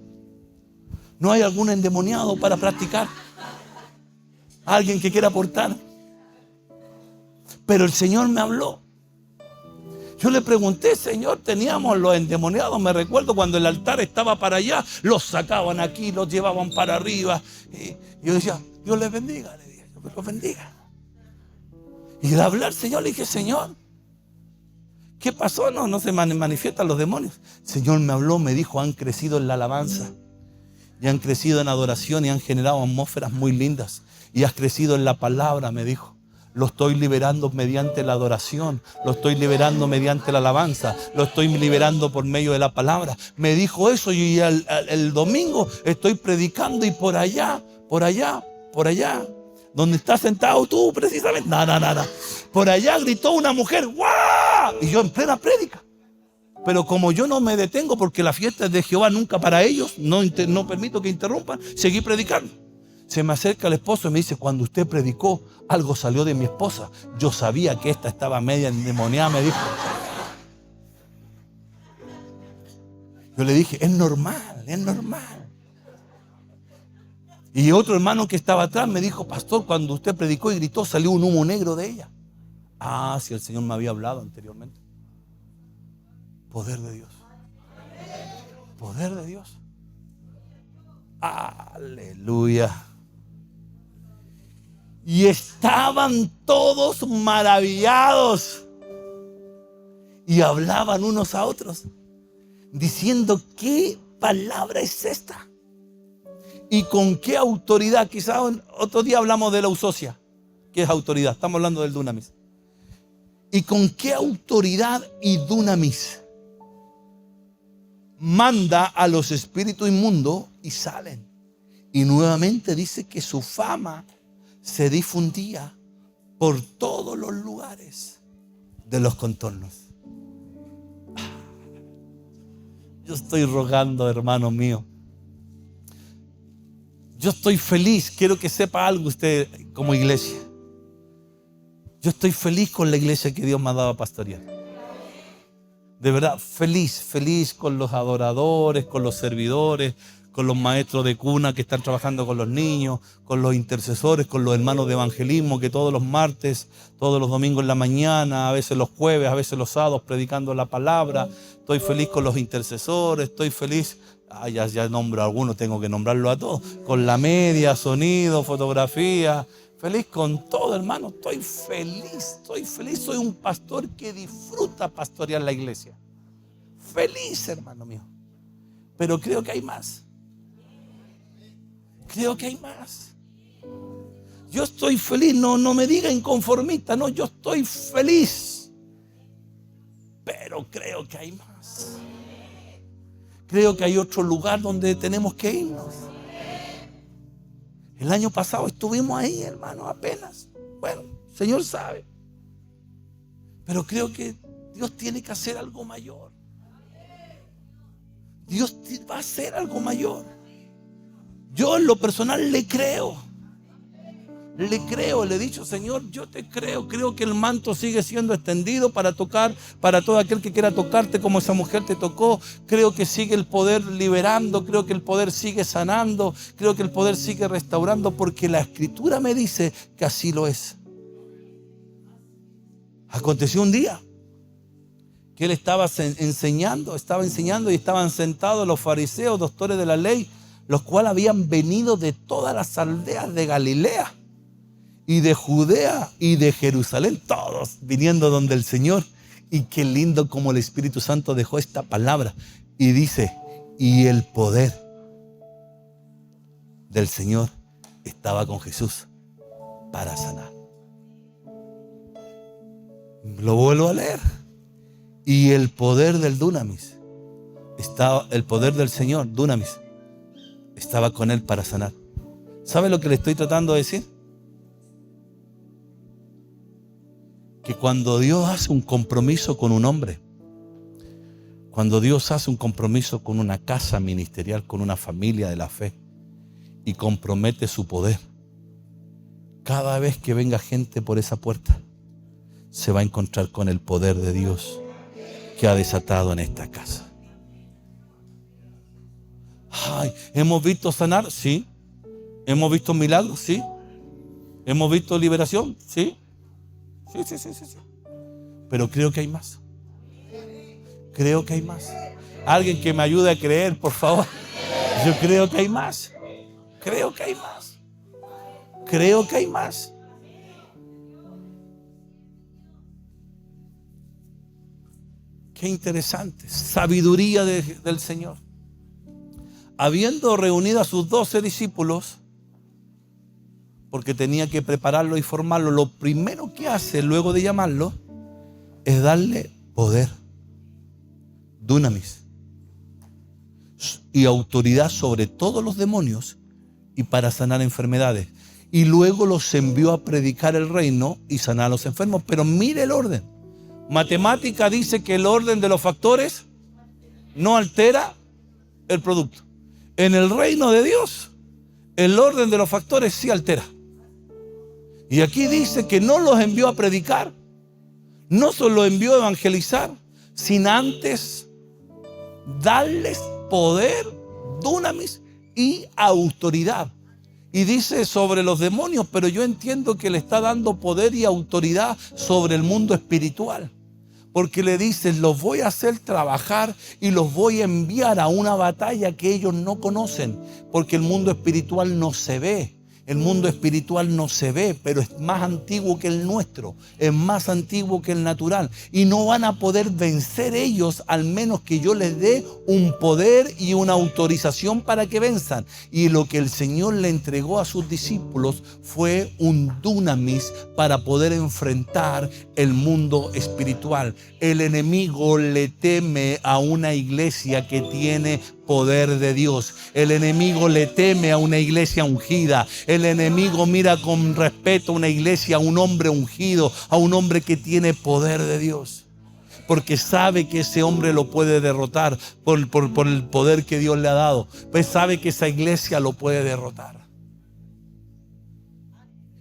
¿No hay algún endemoniado para practicar? ¿Alguien que quiera aportar? Pero el Señor me habló. Yo le pregunté, Señor, teníamos los endemoniados, me recuerdo cuando el altar estaba para allá, los sacaban aquí, los llevaban para arriba. Y yo decía, Dios les bendiga, le dije, Dios los bendiga. Y al hablar, Señor, le dije, Señor, ¿qué pasó? No se manifiestan los demonios. El Señor me habló, me dijo, han crecido en la alabanza, y han crecido en adoración, y han generado atmósferas muy lindas, y has crecido en la palabra, me dijo. Lo estoy liberando mediante la adoración, lo estoy liberando mediante la alabanza, lo estoy liberando por medio de la palabra. Me dijo eso y el domingo estoy predicando y por allá, donde estás sentado tú precisamente, nada. Por allá gritó una mujer, ¡guau! Y yo en plena prédica. Pero como yo no me detengo porque la fiesta es de Jehová nunca para ellos, no permito que interrumpan, seguí predicando. Se me acerca el esposo y me dice, cuando usted predicó, algo salió de mi esposa. Yo sabía que esta estaba media endemoniada, me dijo. Yo le dije, es normal, es normal. Y otro hermano que estaba atrás me dijo, pastor, cuando usted predicó y gritó, salió un humo negro de ella. Ah, si el Señor me había hablado anteriormente. Poder de Dios. Poder de Dios. Aleluya. Y estaban todos maravillados. Y hablaban unos a otros, diciendo, ¿qué palabra es esta? ¿Y con qué autoridad? Quizás otro día hablamos de la eusocia, que es autoridad. Estamos hablando del dunamis. ¿Y con qué autoridad y dunamis manda a los espíritus inmundos y salen? Y nuevamente dice que su fama se difundía por todos los lugares de los contornos. Yo estoy rogando, hermano mío. Yo estoy feliz. Quiero que sepa algo usted como iglesia. Yo estoy feliz con la iglesia que Dios me ha dado a pastorear. De verdad, feliz, feliz con los adoradores, con los servidores, con los maestros de cuna que están trabajando con los niños, con los intercesores, con los hermanos de evangelismo que todos los martes, todos los domingos en la mañana, a veces los jueves, a veces los sábados predicando la palabra. Estoy feliz con los intercesores, estoy feliz, ya nombro a algunos, tengo que nombrarlo a todos, con la media, sonido, fotografía. Feliz con todo, hermano. Estoy feliz. Soy un pastor que disfruta pastorear la iglesia. Feliz, hermano mío. Pero creo que hay más. Creo que hay más. Yo estoy feliz. No me diga inconformista. No, yo estoy feliz. Pero creo que hay más. Creo que hay otro lugar donde tenemos que irnos. El año pasado estuvimos ahí, hermano, apenas. Bueno, el Señor sabe. Pero creo que Dios tiene que hacer algo mayor. Dios va a hacer algo mayor. Yo en lo personal le creo. Le he dicho, Señor, yo te creo. Creo que el manto sigue siendo extendido para tocar, para todo aquel que quiera tocarte como esa mujer te tocó. Creo que sigue el poder liberando, creo que el poder sigue sanando, creo que el poder sigue restaurando, porque la Escritura me dice que así lo es. Aconteció un día que él estaba enseñando y estaban sentados los fariseos, doctores de la ley, los cuales habían venido de todas las aldeas de Galilea y de Judea y de Jerusalén, todos viniendo donde el Señor. Y qué lindo como el Espíritu Santo dejó esta palabra. Y dice, y el poder del Señor estaba con Jesús para sanar. Lo vuelvo a leer. Y el poder del dunamis, el poder del Señor, dunamis, estaba con él para sanar. ¿Sabe lo que le estoy tratando de decir? Que cuando Dios hace un compromiso con un hombre, cuando Dios hace un compromiso con una casa ministerial, con una familia de la fe, y compromete su poder, cada vez que venga gente por esa puerta, se va a encontrar con el poder de Dios que ha desatado en esta casa. Ay, ¿hemos visto sanar? Sí. ¿Hemos visto milagros? Sí. ¿Hemos visto liberación? Sí. Sí. Pero creo que hay más. Creo que hay más. Alguien que me ayude a creer, por favor. Yo creo que hay más. Creo que hay más. Creo que hay más. Qué interesante. Sabiduría del Señor. Habiendo reunido a sus 12 discípulos, porque tenía que prepararlo y formarlo, lo primero que hace luego de llamarlo es darle poder, dunamis, y autoridad sobre todos los demonios y para sanar enfermedades. Y luego los envió a predicar el reino y sanar a los enfermos. Pero mire el orden. Matemática dice que el orden de los factores no altera el producto. En el reino de Dios, el orden de los factores sí altera. Y aquí dice que no los envió a predicar, no solo los envió a evangelizar, sin antes darles poder, dunamis y autoridad. Y dice sobre los demonios, pero yo entiendo que le está dando poder y autoridad sobre el mundo espiritual. Porque le dice, los voy a hacer trabajar y los voy a enviar a una batalla que ellos no conocen. Porque el mundo espiritual no se ve. El mundo espiritual no se ve, pero es más antiguo que el nuestro, es más antiguo que el natural. Y no van a poder vencer ellos, al menos que yo les dé un poder y una autorización para que venzan. Y lo que el Señor le entregó a sus discípulos fue un dunamis para poder enfrentar el mundo espiritual. El enemigo le teme a una iglesia que tiene poder de Dios. El enemigo le teme a una iglesia ungida. El enemigo mira con respeto a una iglesia, a un hombre ungido, a un hombre que tiene poder de Dios. Porque sabe que ese hombre lo puede derrotar por el poder que Dios le ha dado. Pues sabe que esa iglesia lo puede derrotar.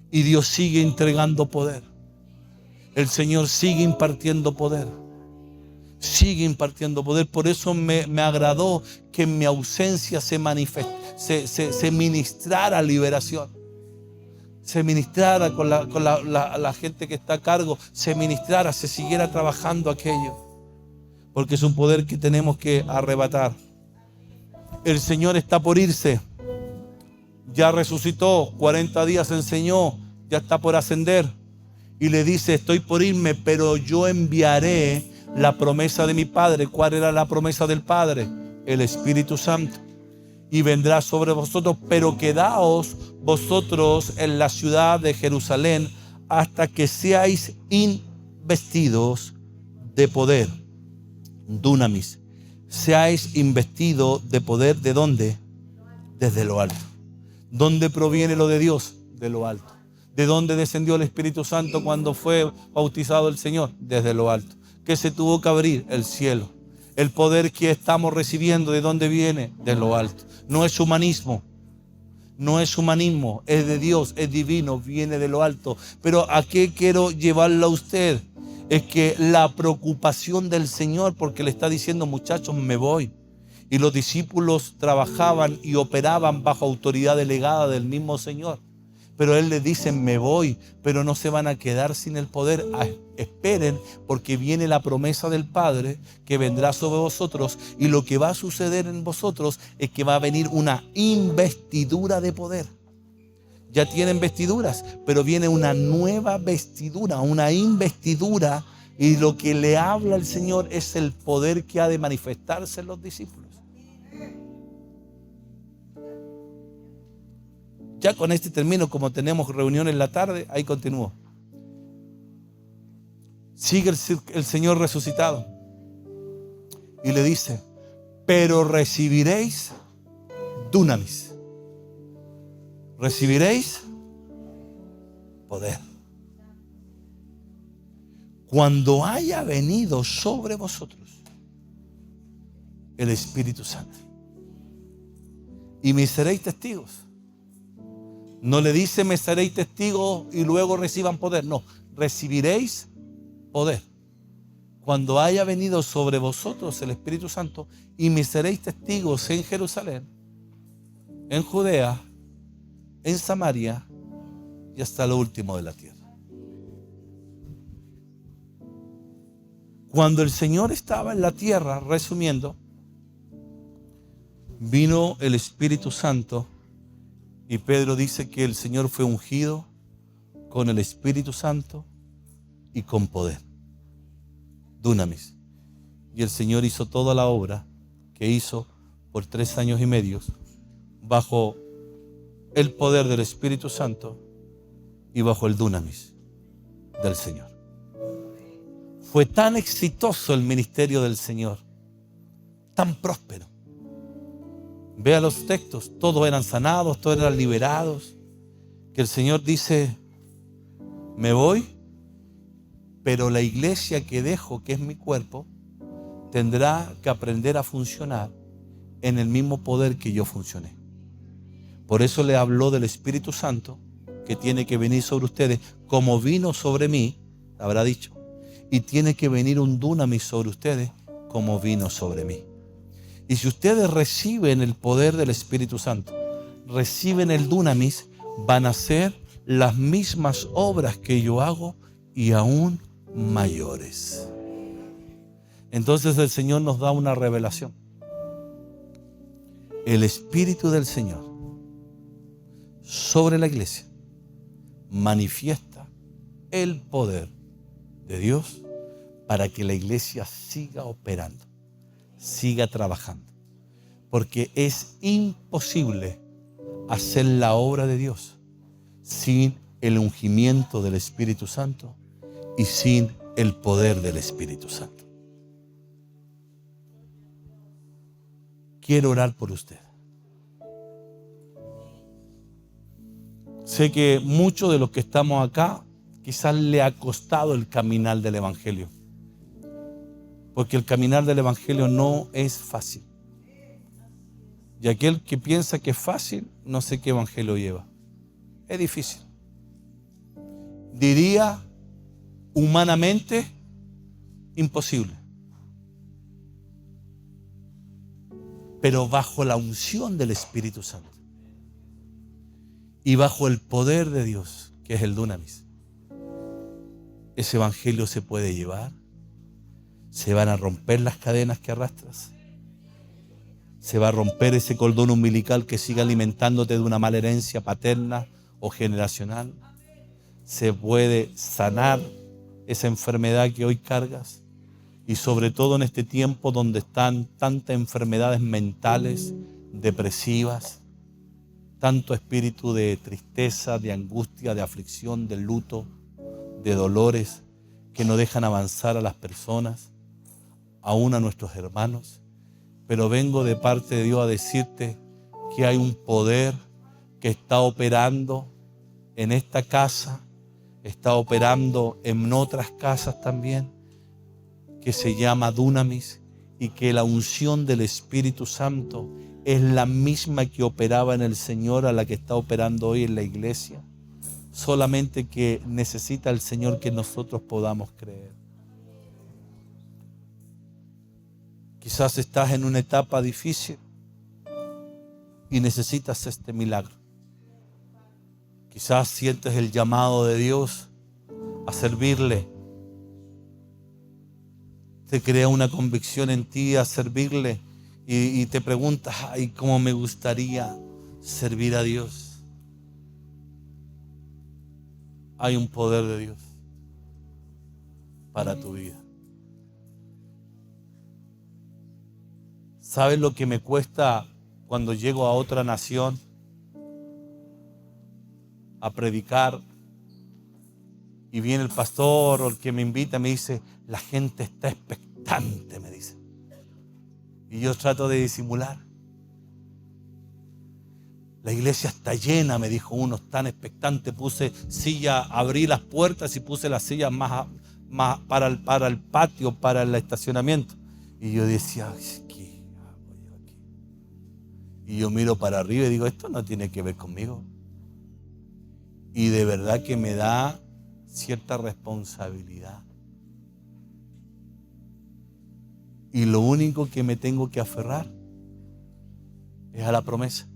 Y Dios sigue entregando poder. El Señor sigue impartiendo poder. Sigue impartiendo poder. Por eso me agradó que en mi ausencia se ministrara liberación. Se ministrara con la gente que está a cargo. Se ministrara, se siguiera trabajando aquello. Porque es un poder que tenemos que arrebatar. El Señor está por irse. Ya resucitó, 40 días enseñó, ya está por ascender. Y le dice, estoy por irme, pero yo enviaré la promesa de mi Padre. ¿Cuál era la promesa del Padre? El Espíritu Santo. Y vendrá sobre vosotros, pero quedaos vosotros en la ciudad de Jerusalén hasta que seáis investidos de poder. Dunamis. Seáis investidos de poder. ¿De dónde? Desde lo alto. ¿Dónde proviene lo de Dios? De lo alto. ¿De dónde descendió el Espíritu Santo cuando fue bautizado el Señor? Desde lo alto. ¿Qué se tuvo que abrir? El cielo. El poder que estamos recibiendo, ¿de dónde viene? De lo alto. No es humanismo. No es humanismo. Es de Dios, es divino, viene de lo alto. Pero ¿a qué quiero llevarlo a usted? Es que la preocupación del Señor, porque le está diciendo, muchachos, me voy. Y los discípulos trabajaban y operaban bajo autoridad delegada del mismo Señor. Pero Él les dice, me voy, pero no se van a quedar sin el poder. Esperen, porque viene la promesa del Padre que vendrá sobre vosotros. Y lo que va a suceder en vosotros es que va a venir una investidura de poder. Ya tienen vestiduras, pero viene una nueva vestidura, una investidura. Y lo que le habla el Señor es el poder que ha de manifestarse en los discípulos. Ya con este término, como tenemos reunión en la tarde, ahí continúo. Sigue el Señor resucitado y le dice, pero recibiréis dunamis. Recibiréis poder. Cuando haya venido sobre vosotros el Espíritu Santo. Y me seréis testigos. No le dice me seréis testigos y luego reciban poder. No, recibiréis poder. Cuando haya venido sobre vosotros el Espíritu Santo y me seréis testigos en Jerusalén, en Judea, en Samaria y hasta lo último de la tierra. Cuando el Señor estaba en la tierra, resumiendo, vino el Espíritu Santo. Y Pedro dice que el Señor fue ungido con el Espíritu Santo y con poder. Dunamis. Y el Señor hizo toda la obra que hizo por 3 años y medio bajo el poder del Espíritu Santo y bajo el dunamis del Señor. Fue tan exitoso el ministerio del Señor, tan próspero. Vea los textos, todos eran sanados, todos eran liberados. Que el Señor dice, me voy, pero la iglesia que dejo, que es mi cuerpo, tendrá que aprender a funcionar en el mismo poder que yo funcioné. Por eso le habló del Espíritu Santo, que tiene que venir sobre ustedes, como vino sobre mí, habrá dicho, y tiene que venir un dunamis sobre ustedes, como vino sobre mí. Y si ustedes reciben el poder del Espíritu Santo, reciben el dunamis, van a hacer las mismas obras que yo hago y aún mayores. Entonces el Señor nos da una revelación. El Espíritu del Señor sobre la iglesia manifiesta el poder de Dios para que la iglesia siga operando, siga trabajando. Porque es imposible hacer la obra de Dios sin el ungimiento del Espíritu Santo y sin el poder del Espíritu Santo. Quiero orar por usted. Sé que muchos de los que estamos acá quizás le ha costado el caminar del Evangelio. Porque el caminar del Evangelio no es fácil. Y aquel que piensa que es fácil, no sé qué evangelio lleva. Es difícil. Diría humanamente imposible. Pero bajo la unción del Espíritu Santo y bajo el poder de Dios, que es el dunamis, ese evangelio se puede llevar. Se van a romper las cadenas que arrastras. Se va a romper ese cordón umbilical que sigue alimentándote de una mala herencia paterna o generacional. Se puede sanar esa enfermedad que hoy cargas. Y sobre todo en este tiempo donde están tantas enfermedades mentales, depresivas, tanto espíritu de tristeza, de angustia, de aflicción, de luto, de dolores que no dejan avanzar a las personas, aún a nuestros hermanos. Pero vengo de parte de Dios a decirte que hay un poder que está operando en esta casa, está operando en otras casas también, que se llama dunamis, y que la unción del Espíritu Santo es la misma que operaba en el Señor a la que está operando hoy en la iglesia. Solamente que necesita el Señor que nosotros podamos creer. Quizás estás en una etapa difícil y necesitas este milagro. Quizás sientes el llamado de Dios a servirle. Te crea una convicción en ti a servirle y te preguntas, ay, cómo me gustaría servir a Dios. Hay un poder de Dios para tu vida. ¿Sabes lo que me cuesta cuando llego a otra nación a predicar? Y viene el pastor o el que me invita, me dice, la gente está expectante, me dice. Y yo trato de disimular. La iglesia está llena, me dijo uno, tan expectante. Puse silla, abrí las puertas y puse las sillas más para el patio, para el estacionamiento. Y yo decía, ¿qué hago yo aquí? Y yo miro para arriba y digo, esto no tiene que ver conmigo. Y de verdad que me da cierta responsabilidad. Y lo único que me tengo que aferrar es a la promesa.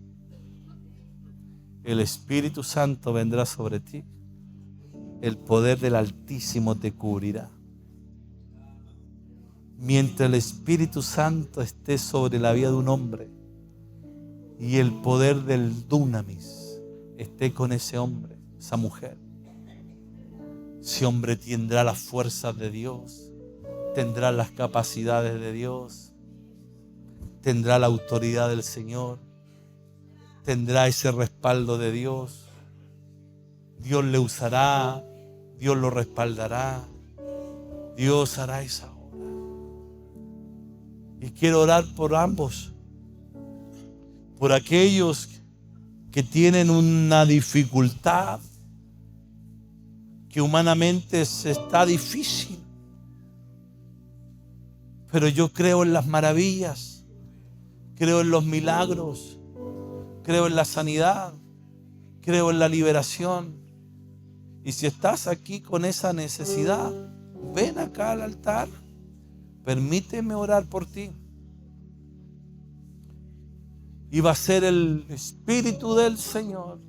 El Espíritu Santo vendrá sobre ti. El poder del Altísimo te cubrirá. Mientras el Espíritu Santo esté sobre la vida de un hombre y el poder del dunamis esté con ese hombre, esa mujer, ese hombre tendrá las fuerzas de Dios, tendrá las capacidades de Dios, tendrá la autoridad del Señor, tendrá ese respaldo de Dios. Dios le usará, Dios lo respaldará, Dios hará esa obra. Y quiero orar por ambos, por aquellos que tienen una dificultad, que humanamente se está difícil. Pero yo creo en las maravillas, creo en los milagros, creo en la sanidad, creo en la liberación. Y si estás aquí con esa necesidad, ven acá al altar, permíteme orar por ti. Y va a ser el Espíritu del Señor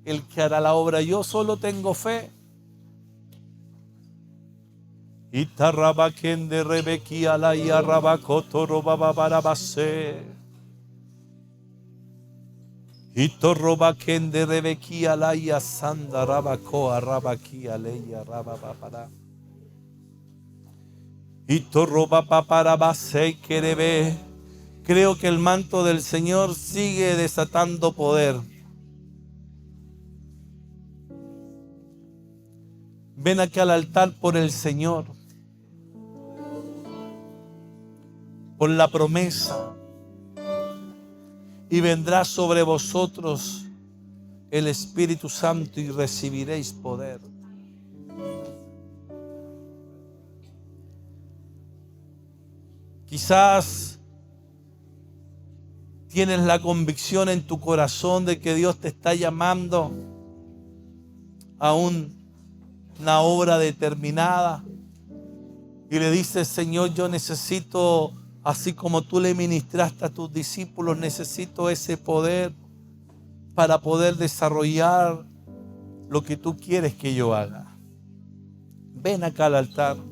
el que hará la obra. Yo solo tengo fe. Itarrabakende rebekia la yarrabakotoro bababarabase. Itorrobakende rebekia la yasanda rabakoa rabakia leya rabababara. Itorrobapaparabase kerebe. Creo que el manto del Señor sigue desatando poder. Ven aquí al altar por el Señor, por la promesa, y vendrá sobre vosotros el Espíritu Santo y recibiréis poder. Quizás tienes la convicción en tu corazón de que Dios te está llamando a una obra determinada y le dices: Señor, yo necesito, así como tú le ministraste a tus discípulos, necesito ese poder para poder desarrollar lo que tú quieres que yo haga. Ven acá al altar.